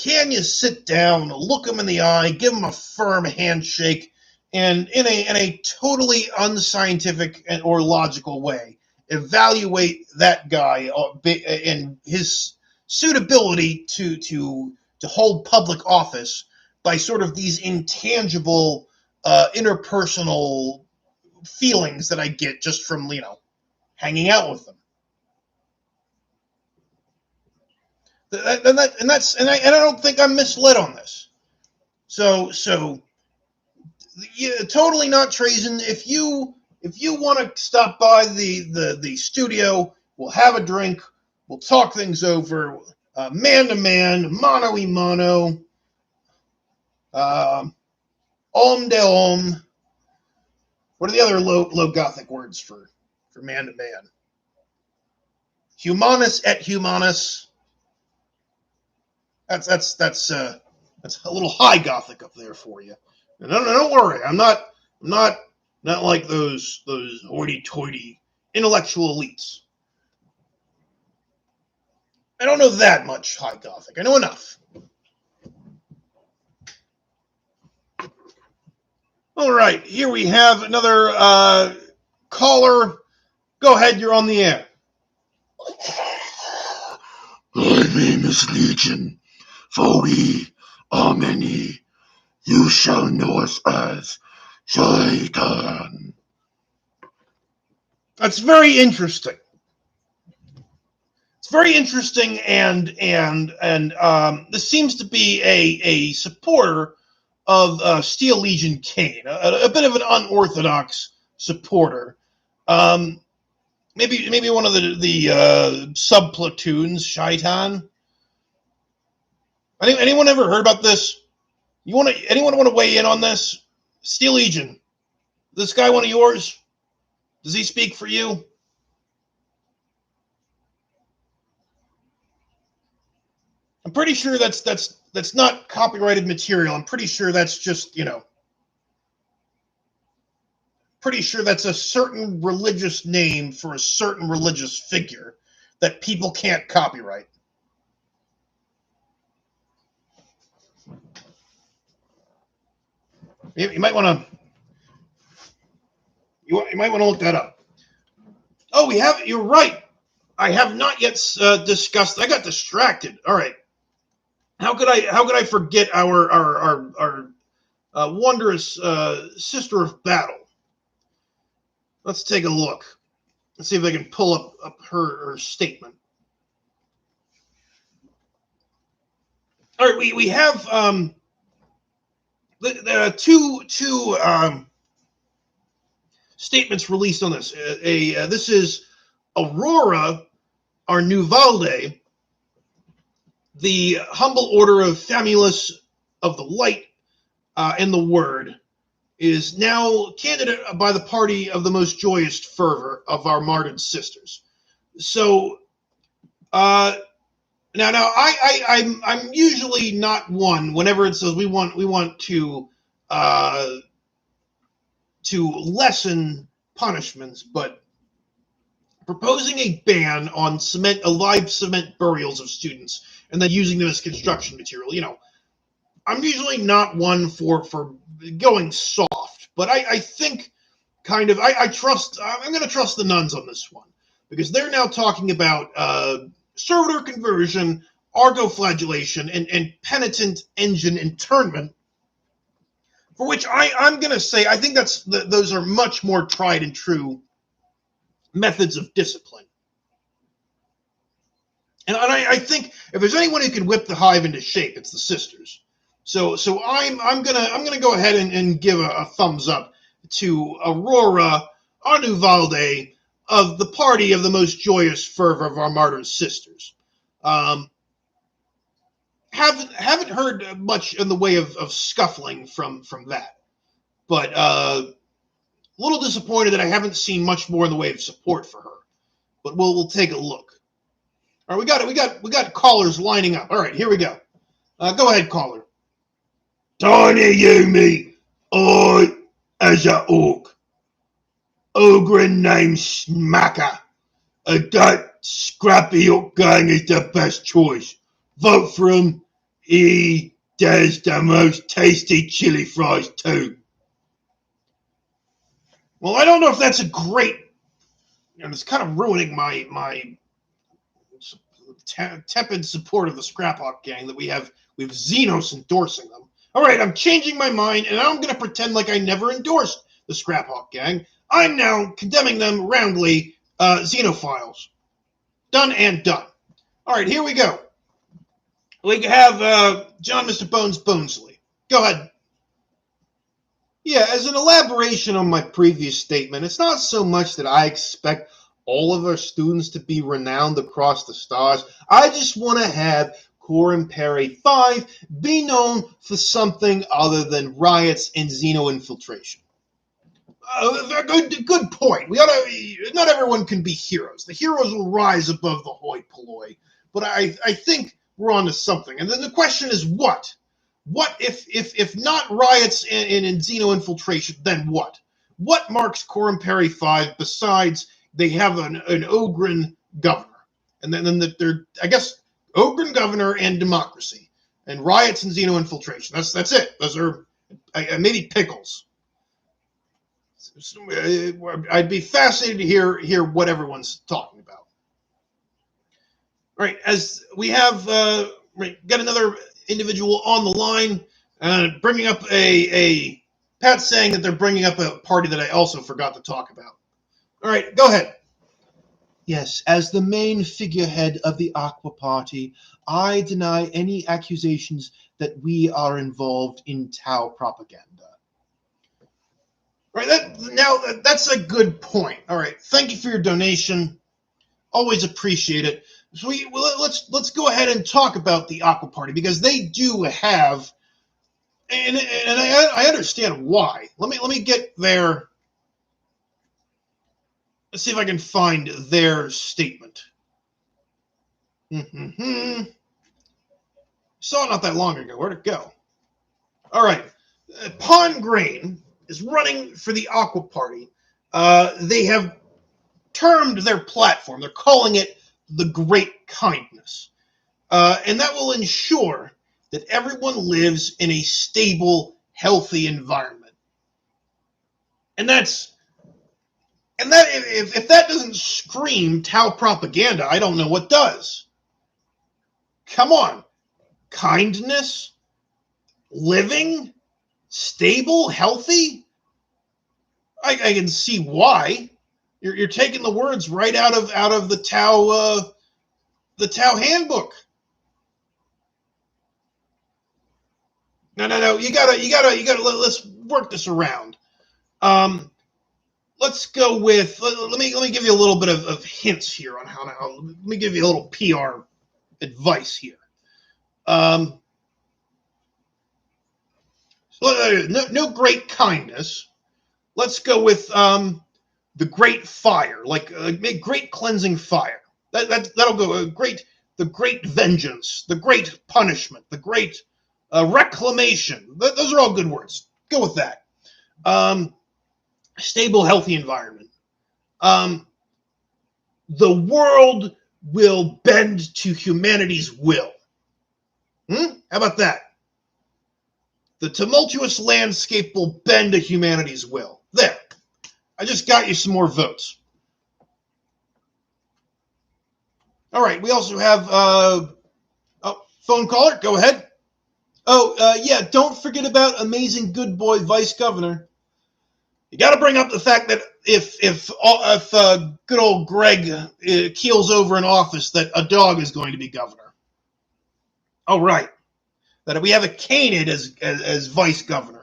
you sit down, look him in the eye, give him a firm handshake, and in a totally unscientific or logical way, evaluate that guy and his suitability to hold public office by sort of these intangible interpersonal feelings that I get just from hanging out with them. And I don't think I'm misled on this. So yeah, totally not treason. If you want to stop by the studio, we'll have a drink. We'll talk things over, man to man, mano y mano, om de om. What are the other low Gothic words for man to man? Humanus et humanus. That's a little high Gothic up there for you. No, don't worry. I'm not like those hoity-toity intellectual elites. I don't know that much High Gothic. I know enough. All right, here we have another caller. Go ahead, you're on the air. My name is Legion, for we are many. You shall know us as Shaitan. That's very interesting. It's very interesting, and this seems to be a supporter of Steel Legion Kane, a bit of an unorthodox supporter. Maybe one of the sub platoons, Shaitan. Anyone ever heard about this? Anyone want to weigh in on this? Steel Legion. This guy one of yours? Does he speak for you? I'm pretty sure that's not copyrighted material. I'm pretty sure that's just, pretty sure that's a certain religious name for a certain religious figure that people can't copyright. You might want to you might want to look that up. Oh, you're right. I have not yet discussed. I got distracted. All right. How could I forget our wondrous sister of battle? Let's take a look. Let's see if I can pull up her statement. All right, we have the two statements released on this. This is Aurora Arnuvalde, the humble order of Famulus of the Light and the Word, is now candidate by the party of the most joyous fervor of our martyred sisters. So, now I'm usually not one whenever it says we want to lessen punishments, but proposing a ban on live cement burials of students and then using them as construction material, I'm usually not one for going soft, but I think I'm going to trust the nuns on this one, because they're now talking about servitor conversion, argoflagellation, and penitent engine internment, for which I'm going to say I think those are much more tried and true methods of discipline. And I think if there's anyone who can whip the hive into shape, it's the sisters. So I'm gonna go ahead and give a thumbs up to Aurora Arnuvalde of the party of the most joyous fervor of our martyred sisters. Haven't heard much in the way of scuffling from that, but a little disappointed that I haven't seen much more in the way of support for her. But we'll take a look. All right, we got callers lining up. All right, here we go. Go ahead, caller. Tiny Yumi, I, as a orc, ogre named Smacker, that scrappy orc gang is the best choice. Vote for him. He does the most tasty chili fries too. Well, I don't know if that's a great. It's kind of ruining my tepid support of the Scrap Hawk gang that we have Xenos endorsing them. All right, I'm changing my mind, and I'm going to pretend like I never endorsed the Scrap Hawk gang. I'm now condemning them roundly, xenophiles. Done and done. All right, here we go. We have John Mr. Bones Bonesley. Go ahead. Yeah, as an elaboration on my previous statement, it's not so much that I expect all of our students to be renowned across the stars. I just want to have Core Imperi 5 be known for something other than riots and xeno-infiltration. Good point. Not everyone can be heroes. The heroes will rise above the hoi polloi, but I think we're on to something. And then the question is what? What if not riots and xeno-infiltration, then what? What marks Core Imperi 5 besides they have an Ogren governor? And then they're, I guess, Ogren governor and democracy, and riots and xeno-infiltration. That's it. Those are maybe pickles. I'd be fascinated to hear what everyone's talking about. All right, as we have got another individual on the line, bringing up a Pat's saying that they're bringing up a party that I also forgot to talk about. All right, go ahead. Yes, as the main figurehead of the Aqua Party, I deny any accusations that we are involved in Tau propaganda. Right. That's a good point. All right. Thank you for your donation. Always appreciate it. So let's go ahead and talk about the Aqua Party, because they do have, and I understand why. Let me get their. Let's see if I can find their statement. Saw it not that long ago. Where'd it go? All right. Pond Grain is running for the Aqua Party. They have termed their platform, they're calling it the Great Kindness. And that will ensure that everyone lives in a stable, healthy environment. And if that doesn't scream Tau propaganda, I don't know what does. Come on. Kindness, living, stable, healthy. I can see why. You're taking the words right out of the Tau handbook. No. You gotta. Let's work this around. Let's go with. Let me give you a little bit of hints here on how. Let me give you a little PR advice here. No great kindness. Let's go with the great fire, like great cleansing fire. That'll go. The great vengeance, the great punishment, the great reclamation. Those are all good words. Go with that. Stable, healthy environment. The world will bend to humanity's will. How about that? The tumultuous landscape will bend to humanity's will. There. I just got you some more votes. All right. We also have phone caller. Go ahead. Yeah. Don't forget about amazing good boy vice governor. You got to bring up the fact that if good old Greg keels over in office, that a dog is going to be governor. Oh, right. That we have a canid as vice governor.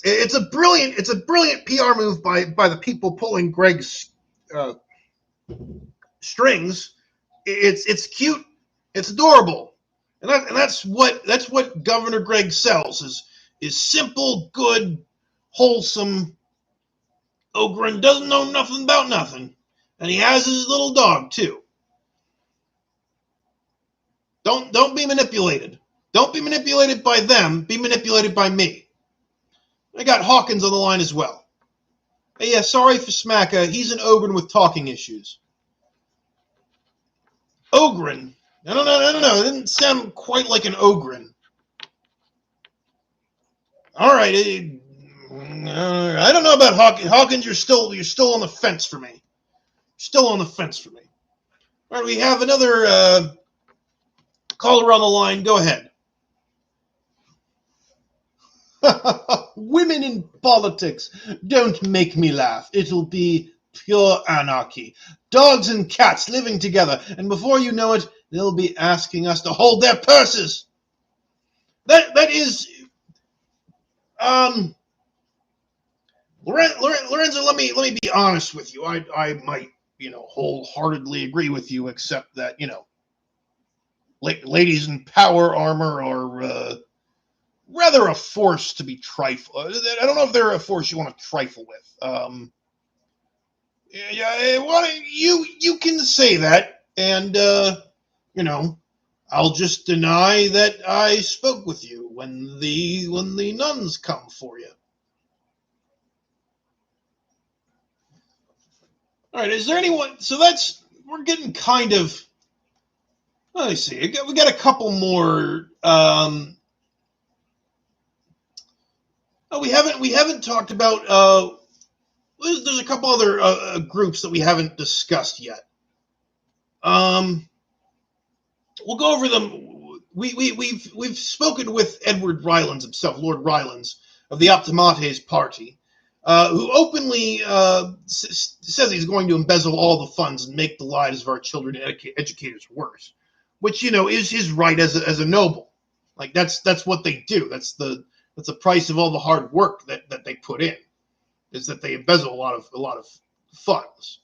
It's a brilliant PR move by the people pulling Greg's strings. It's cute, it's adorable, and that's what Governor Greg sells is simple, good, wholesome. Ogren doesn't know nothing about nothing, and he has his little dog too. Don't be manipulated. Don't be manipulated by them. Be manipulated by me. I got Hawkins on the line as well. Hey, yeah, sorry for Smacka. He's an Ogren with talking issues. Ogren? I don't know. It didn't sound quite like an Ogren. All right. I don't know about Hawkins. Hawkins, you're still on the fence for me. Still on the fence for me. All right, we have another caller on the line. Go ahead. Women in politics. Don't make me laugh. It'll be pure anarchy. Dogs and cats living together, and before you know it, they'll be asking us to hold their purses. That is, Lorenzo. Let me be honest with you. I might wholeheartedly agree with you, except that ladies in power armor are rather a force to be trifle. I don't know if they're a force you want to trifle with. You can say that, and I'll just deny that I spoke with you when the nuns come for you. All right, is there anyone? So we're getting kind of. Let me see. We got a couple more. We haven't talked about. There's a couple other groups that we haven't discussed yet. We'll go over them. We've spoken with Edward Rylance himself, Lord Rylance of the Optimates Party. who openly says he's going to embezzle all the funds and make the lives of our children and educators worse, which is his right as a noble. Like that's what they do. That's the price of all the hard work that they put in, is that they embezzle a lot of funds.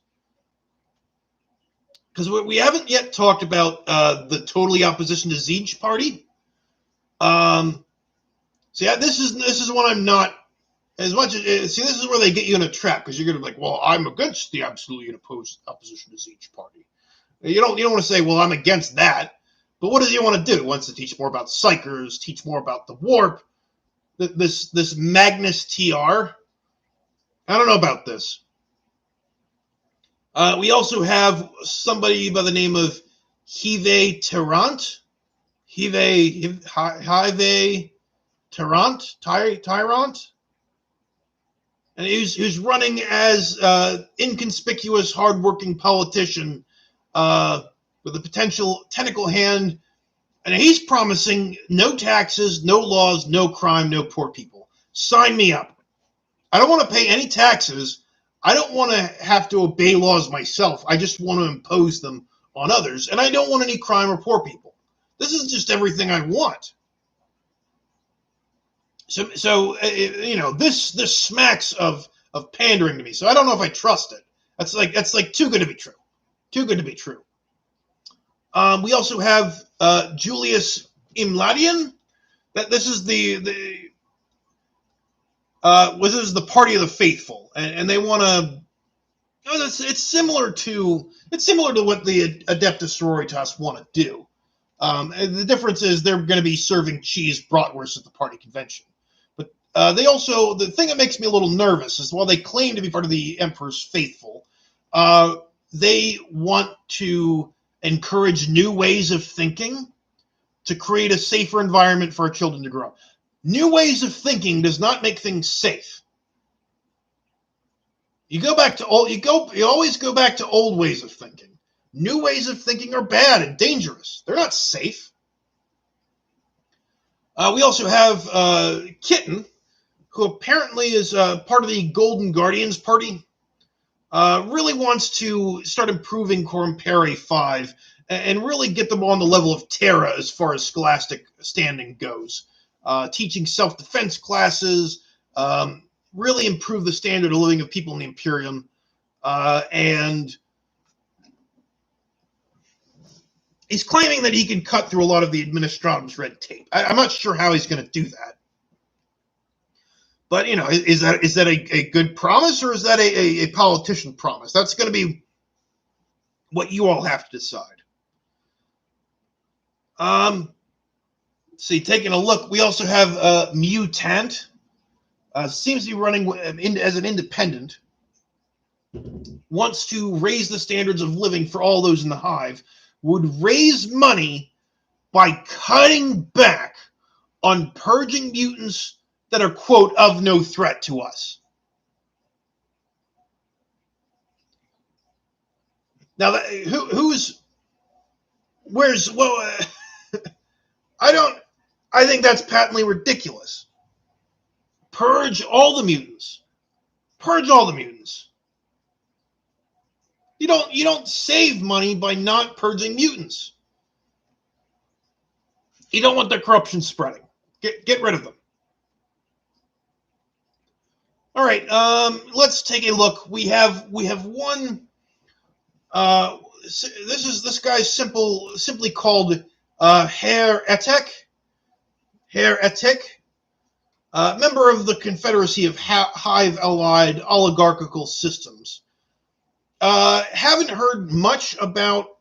Because we haven't yet talked about the totally opposition to Siege party. So yeah, this is one I'm not as much as. See, this is where they get you in a trap, because you're going to be like, well, I'm against the absolutely opposition to Siege party. You don't want to say, well, I'm against that. But what does he want to do? He wants to teach more about psychers, teach more about the warp, this Magnus TR. I don't know about this. We also have somebody by the name of Hive Tyrant. Tyrant. And who's running as inconspicuous, hardworking politician with a potential tentacle hand. And he's promising no taxes, no laws, no crime, no poor people. Sign me up. I don't want to pay any taxes. I don't want to have to obey laws myself. I just want to impose them on others. And I don't want any crime or poor people. This is just everything I want. So this smacks of pandering to me. So I don't know if I trust it. That's like too good to be true. Too good to be true. We also have Julius Imladian. This is the party of the faithful, and they want to. It's similar to what the Adeptus Sororitas want to do. The difference is they're going to be serving cheese bratwurst at the party convention. But the thing that makes me a little nervous is while they claim to be part of the Emperor's faithful, they want to encourage new ways of thinking to create a safer environment for our children to grow up. New ways of thinking does not make things safe. You always go back to old ways of thinking. New ways of thinking are bad and dangerous. They're not safe. We also have Kitten, who apparently is part of the Golden Guardians party. Really wants to start improving Corrumpere 5 and really get them on the level of Terra as far as scholastic standing goes. Teaching self-defense classes, really improve the standard of living of people in the Imperium, and he's claiming that he can cut through a lot of the Administratum's red tape. I'm not sure how he's going to do that. But, is that a good promise, or is that a politician promise? That's going to be what you all have to decide. See, taking a look, we also have Mutant. Seems to be running as an independent. Wants to raise the standards of living for all those in the hive. Would raise money by cutting back on purging mutants that are, quote, of no threat to us. Now, I think that's patently ridiculous. Purge all the mutants. Purge all the mutants. You don't save money by not purging mutants. You don't want their corruption spreading. Get rid of them. All right, let's take a look. We have one. This guy's simply called Herr Etek. Herr Etek, member of the Confederacy of Hive-allied oligarchical systems. Haven't heard much about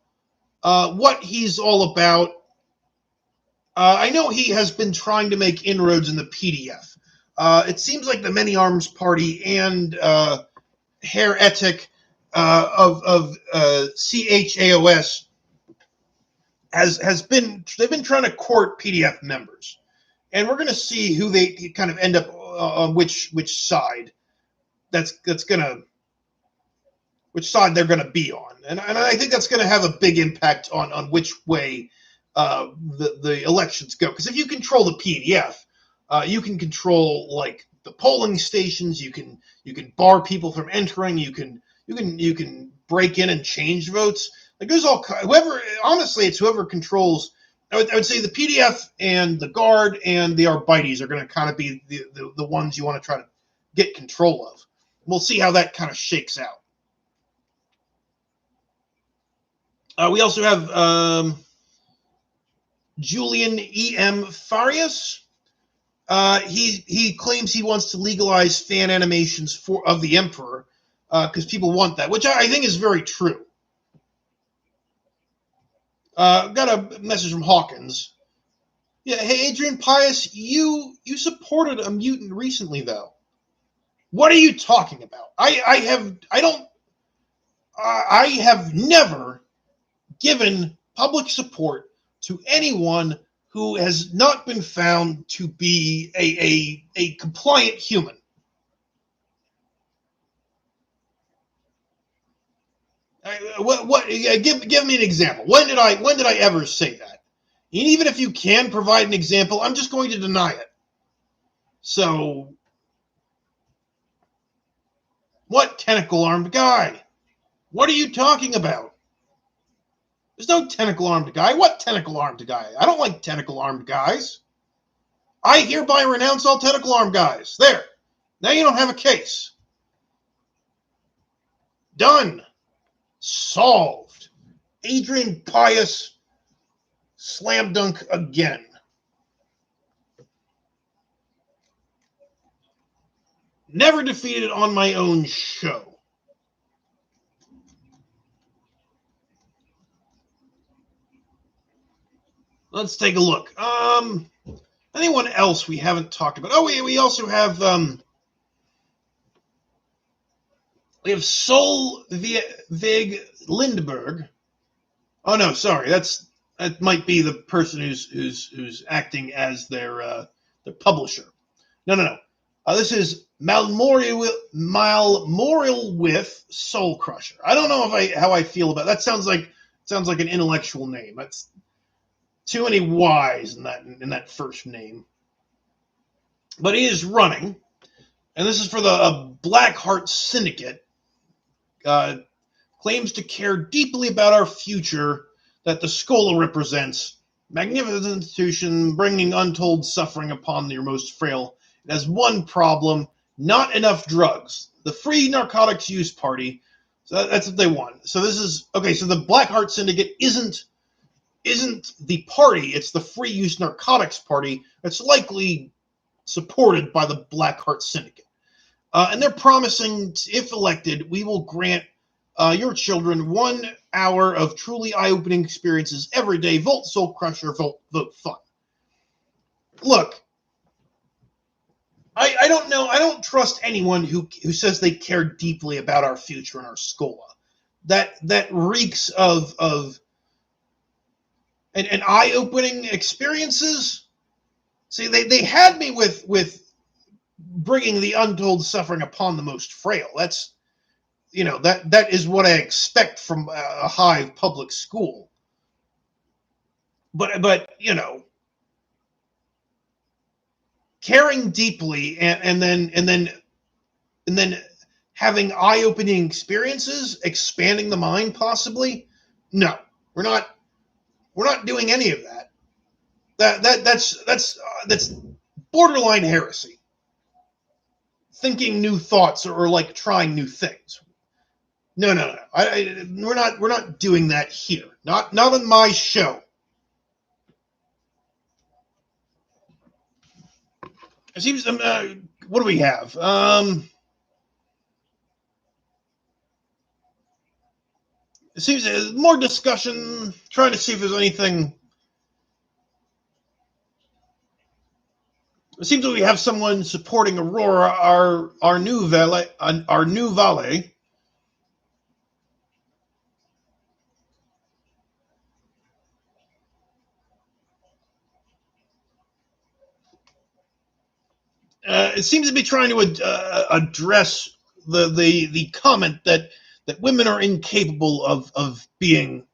what he's all about. I know he has been trying to make inroads in the PDF. It seems like the Many Arms Party and Herr Etek of CHAOS they've been trying to court PDF members, and we're going to see who they kind of end up on which side which side they're going to be on, and I think that's going to have a big impact on which way the elections go. Because if you control the PDF, you can control like the polling stations. You can bar people from entering. You can break in and change votes. Like there's whoever. Honestly, it's whoever controls. I would say the PDF and the Guard and the Arbites are going to kind of be the ones you want to try to get control of. We'll see how that kind of shakes out. We also have Julian E.M. Farias. He claims he wants to legalize fan animations of the Emperor because people want that, which I think is very true. Got a message from Hawkins. Yeah, hey Adrian, Pius, you supported a mutant recently though. What are you talking about? I have never given public support to anyone who has not been found to be a compliant human. Give me an example. When did I ever say that? And even if you can provide an example, I'm just going to deny it. So, what tentacle-armed guy? What are you talking about? There's no tentacle-armed guy. What tentacle-armed guy? I don't like tentacle-armed guys. I hereby renounce all tentacle-armed guys. There. Now you don't have a case. Done. Solved. Adrian Pius, slam dunk again. Never defeated on my own show. Let's take a look. Anyone else we haven't talked about? Oh, we also have Solveig Lindberg. Oh no, sorry, that might be the person who's acting as their publisher. No. This is Malmorial with Soul Crusher. I don't know how I feel about that. Sounds like an intellectual name. That's too many Y's in that first name. But he is running, and this is for the Blackheart Syndicate. Claims to care deeply about our future that the Schola represents. Magnificent institution, bringing untold suffering upon your most frail. It has one problem: not enough drugs. The Free Narcotics Use Party. So that's what they want. So this is okay. So the Blackheart Syndicate isn't the party. It's the Free Use Narcotics Party. That's likely supported by the Blackheart Syndicate. And they're promising, if elected, we will grant your children 1 hour of truly eye-opening experiences every day. Vote Soul Crusher, vote fun. Look, I don't know. I don't trust anyone who says they care deeply about our future and our Schola. That reeks of an eye-opening experiences. See, they had me with bringing the untold suffering upon the most frail. That's, that is what I expect from a Hive public school. But caring deeply and then having eye-opening experiences, expanding the mind possibly. No, we're not doing any of that. That's borderline heresy. Thinking new thoughts or like trying new things. No. We're not doing that here. Not on my show. It seems. What do we have? It seems more discussion. Trying to see if there's anything. It seems that we have someone supporting Aurora, our new valet. It seems to be trying to address the comment that women are incapable of being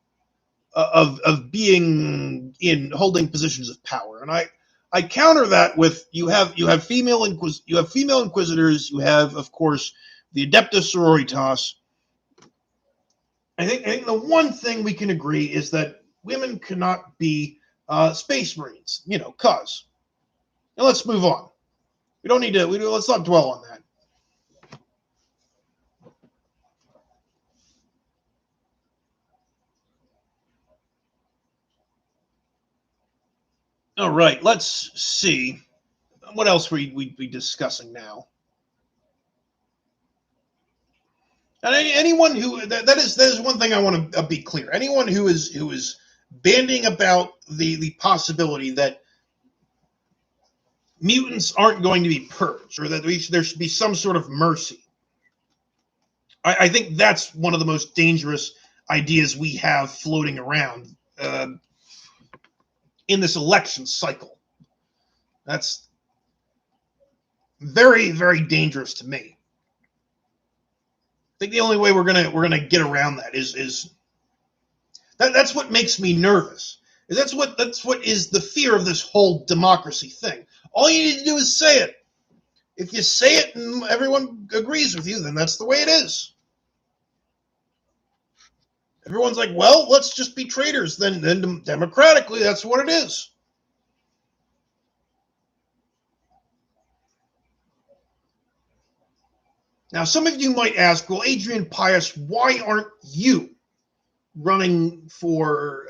in holding positions of power, and I I counter that with you have female inquisitors. You have, of course, the Adeptus Sororitas. I think the one thing we can agree is that women cannot be space marines. Cause. Now let's move on. We don't need to. Let's not dwell on that. All right. Let's see. What else we'd be discussing now? And anyone who that is one thing I want to be clear. Anyone who is bandying about the possibility that mutants aren't going to be purged or that there should be some sort of mercy. I think that's one of the most dangerous ideas we have floating around in this election cycle. That's very, very dangerous to me. I think the only way we're gonna get around that is that's what makes me nervous. That's what is the fear of this whole democracy thing. All you need to do is say it. If you say it and everyone agrees with you, then that's the way it is. Everyone's like, well, let's just be traitors. Then democratically, that's what it is. Now, some of you might ask, well, Adrian Pius, why aren't you running for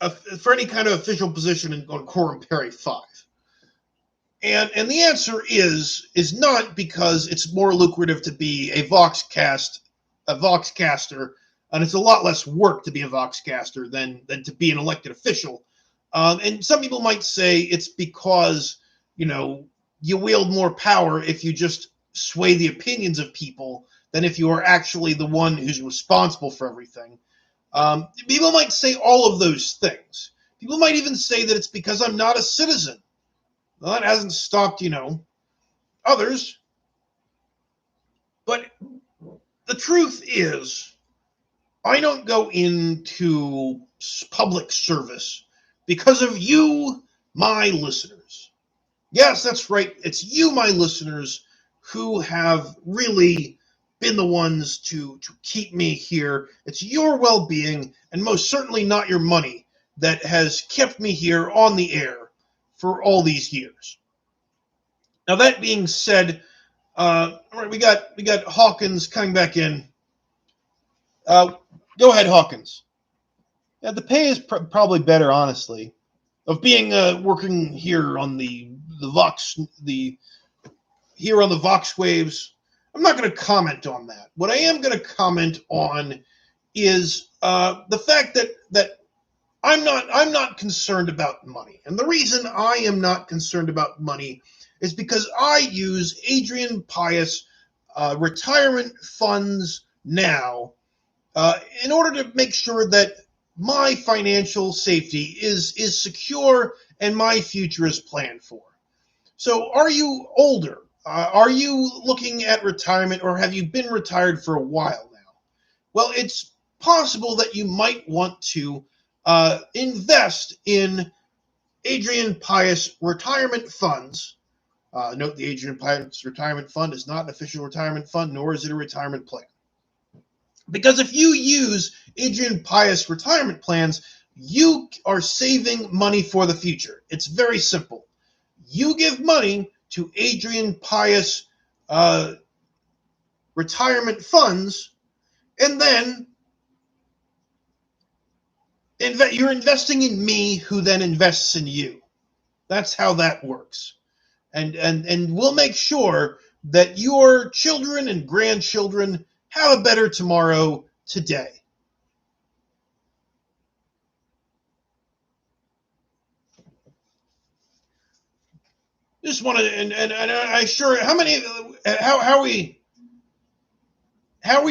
any kind of official position on Quorum Peri 5? And the answer is not because it's more lucrative to be a Voxcaster, and it's a lot less work to be a Voxcaster than to be an elected official. And some people might say it's because, you wield more power if you just sway the opinions of people than if you are actually the one who's responsible for everything. People might say all of those things. People might even say that it's because I'm not a citizen. Well, that hasn't stopped, others. But the truth is, I don't go into public service because of you, my listeners. Yes, that's right. It's you, my listeners, who have really been the ones to keep me here. It's your well-being, and most certainly not your money, that has kept me here on the air for all these years. Now, that being said, all right, we got Hawkins coming back in. Go ahead, Hawkins. Yeah, the pay is probably better, honestly. Of being working here on the Vox waves, I'm not going to comment on that. What I am going to comment on is the fact that I'm not concerned about money, and the reason I am not concerned about money is because I use Adrian Pius retirement funds now in order to make sure that my financial safety is secure and my future is planned for. So are you older? Are you looking at retirement, or have you been retired for a while now? Well, it's possible that you might want to invest in Adrian Pius retirement funds. Note the Adrian Pius retirement fund is not an official retirement fund, nor is it a retirement plan. Because if you use Adrian Pius retirement plans, you are saving money for the future. It's very simple. You give money to Adrian Pius retirement funds, and then you're investing in me, who then invests in you. That's how that works. And we'll make sure that your children and grandchildren have a better tomorrow today. Just want to, and I sure, how are we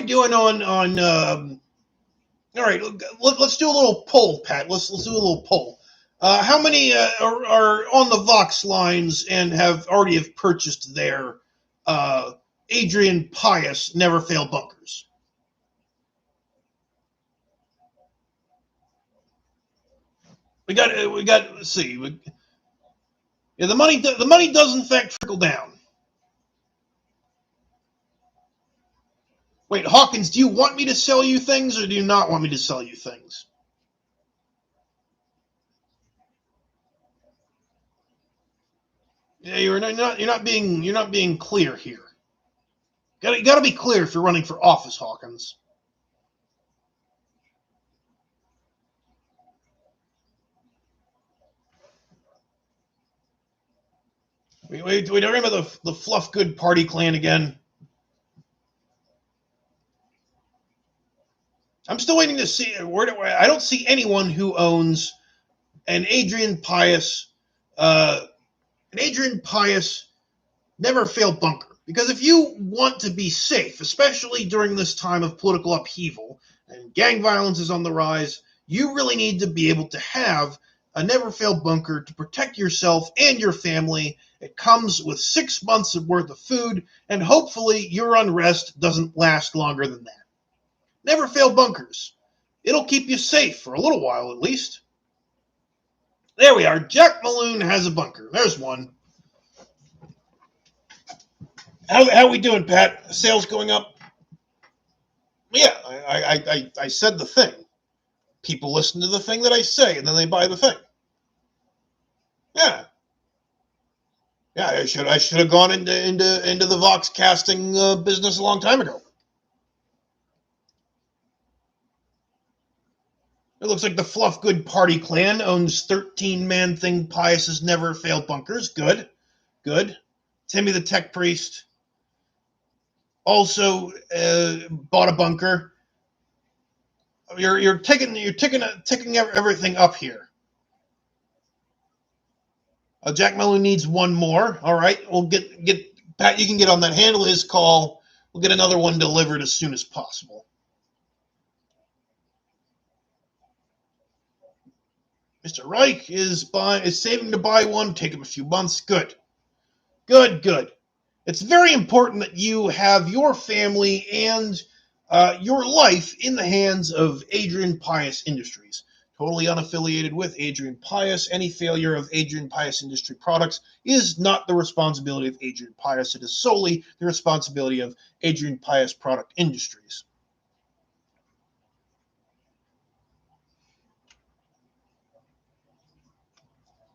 doing on all right, let's do a little poll, Pat. Let's do a little poll. How many are on the Vox lines and have already purchased their Adrian Pius Never Fail bunkers? Let's see. The money does in fact trickle down. Wait, Hawkins, do you want me to sell you things, or do you not want me to sell you things? Yeah, you're not being clear here. You gotta be clear if you're running for office, Hawkins. We don't remember the Fluff Good Party Clan again. I'm still waiting to see. I don't see anyone who owns an Adrian Pius, never fail bunker. Because if you want to be safe, especially during this time of political upheaval and gang violence is on the rise, you really need to be able to have a never fail bunker to protect yourself and your family. It comes with 6 months worth of food, and hopefully your unrest doesn't last longer than that. Never fail bunkers. It'll keep you safe for a little while at least. There we are. Jack Maloon has a bunker. There's one. How we doing, Pat? Sales going up? Yeah, I said the thing. People listen to the thing that I say, and then they buy the thing. Yeah. Yeah, I should have gone into the Vox casting business a long time ago. It looks like the Fluff Good Party Clan owns 13-man thing Pius's never fail bunkers. Good. Timmy the Tech Priest also bought a bunker. You're ticking everything up here. Jack Mello needs one more. All right, we'll get Pat. You can get on that. Handle his call. We'll get another one delivered as soon as possible. Mr. Reich is saving to buy one. Take him a few months. Good. It's very important that you have your family and your life in the hands of Adrian Pius Industries. Totally unaffiliated with Adrian Pius. Any failure of Adrian Pius Industry products is not the responsibility of Adrian Pius. It is solely the responsibility of Adrian Pius Product Industries.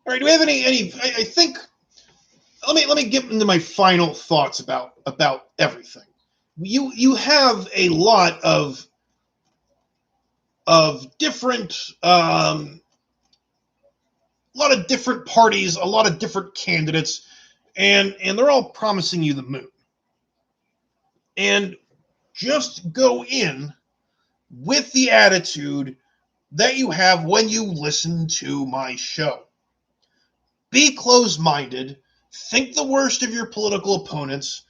All right, do we have any I think let me get into my final thoughts about everything. You have a lot of different parties, a lot of different candidates, and they're all promising you the moon. And just go in with the attitude that you have when you listen to my show. Be closed-minded, think the worst of your political opponents,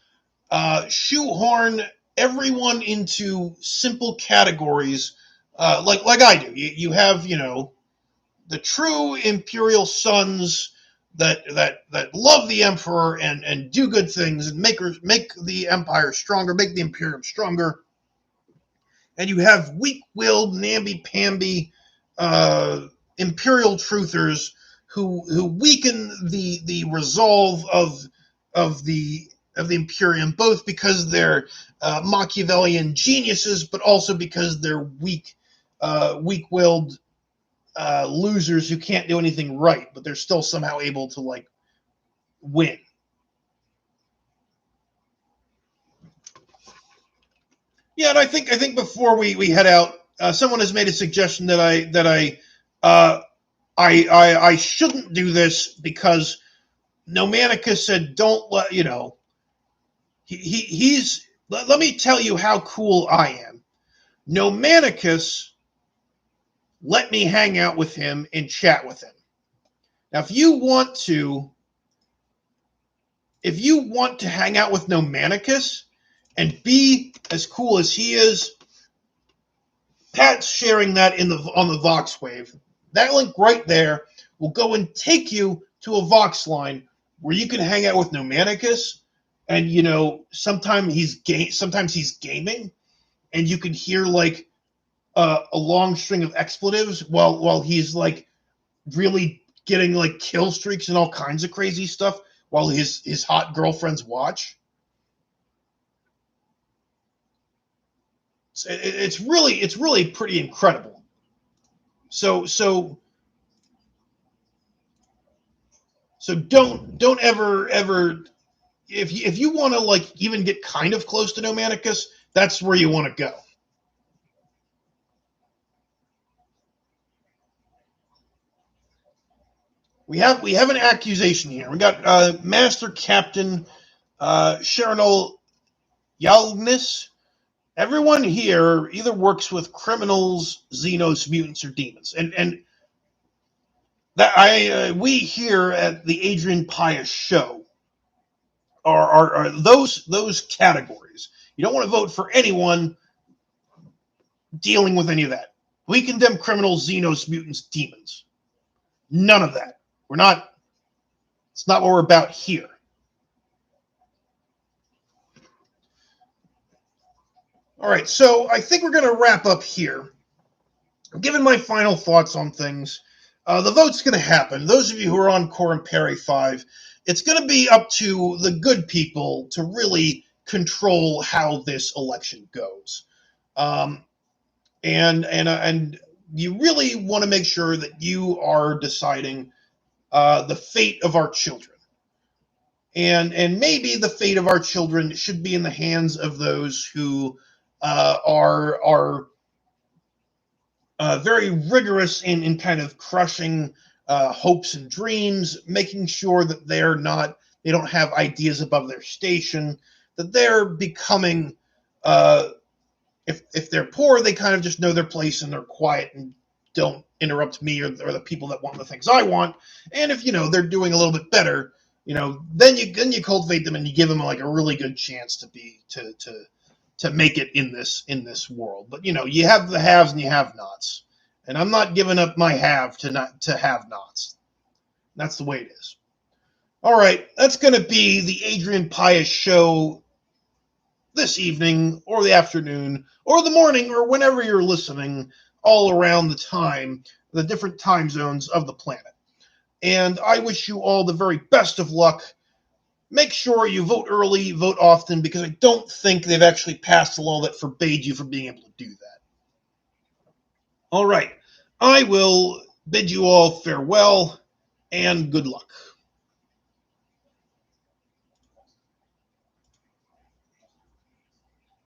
shoehorn everyone into simple categories like I do. You have, the true imperial sons that love the emperor and do good things and make the empire stronger, make the imperium stronger. And you have weak-willed, namby-pamby imperial truthers who weaken the resolve of the Imperium, both because they're Machiavellian geniuses, but also because they're weak-willed losers who can't do anything right, but they're still somehow able to win. Yeah, and I think before we head out, someone has made a suggestion that I shouldn't do this because Nomanicus said don't let he's let me tell you how cool I am. Nomanicus let me hang out with him and chat with him. Now, if you want to hang out with Nomanicus and be as cool as he is, Pat's sharing that on the Vox wave. That link right there will go and take you to a Vox line where you can hang out with Nomanicus, and sometimes he's gaming, and you can hear a long string of expletives while he's really getting like kill streaks and all kinds of crazy stuff while his hot girlfriends watch. It's really pretty incredible. So don't ever if you want to like even get kind of close to Nomanicus, that's where you want to go. We have an accusation here. We got Master Captain Sharonol Yalgnis. Everyone here either works with criminals, Xenos, mutants, or demons, and that we here at the Adrian Pius show are those categories. You don't want to vote for anyone dealing with any of that. We condemn criminals, Xenos, mutants, demons. None of that. We're not. It's not what we're about here. All right, so I think we're going to wrap up here. Given my final thoughts on things, the vote's going to happen. Those of you who are on Core and Perry 5, it's going to be up to the good people to really control how this election goes. And you really want to make sure that you are deciding the fate of our children. And maybe the fate of our children should be in the hands of those who are very rigorous in kind of crushing hopes and dreams, making sure that they don't have ideas above their station, that they're becoming, if they're poor, they kind of just know their place and they're quiet and don't interrupt me or the people that want the things I want. And if they're doing a little bit better, then you cultivate them and you give them like a really good chance to make it in this world. But you have the haves and you have nots, and I'm not giving up my have to have nots. That's the way it is. All right, that's going to be the Adrian Pius show this evening or the afternoon or the morning or whenever you're listening, all around the different time zones of the planet. And I wish you all the very best of luck. Make sure you vote early, vote often, because I don't think they've actually passed a law that forbade you from being able to do that. All right. I will bid you all farewell and good luck.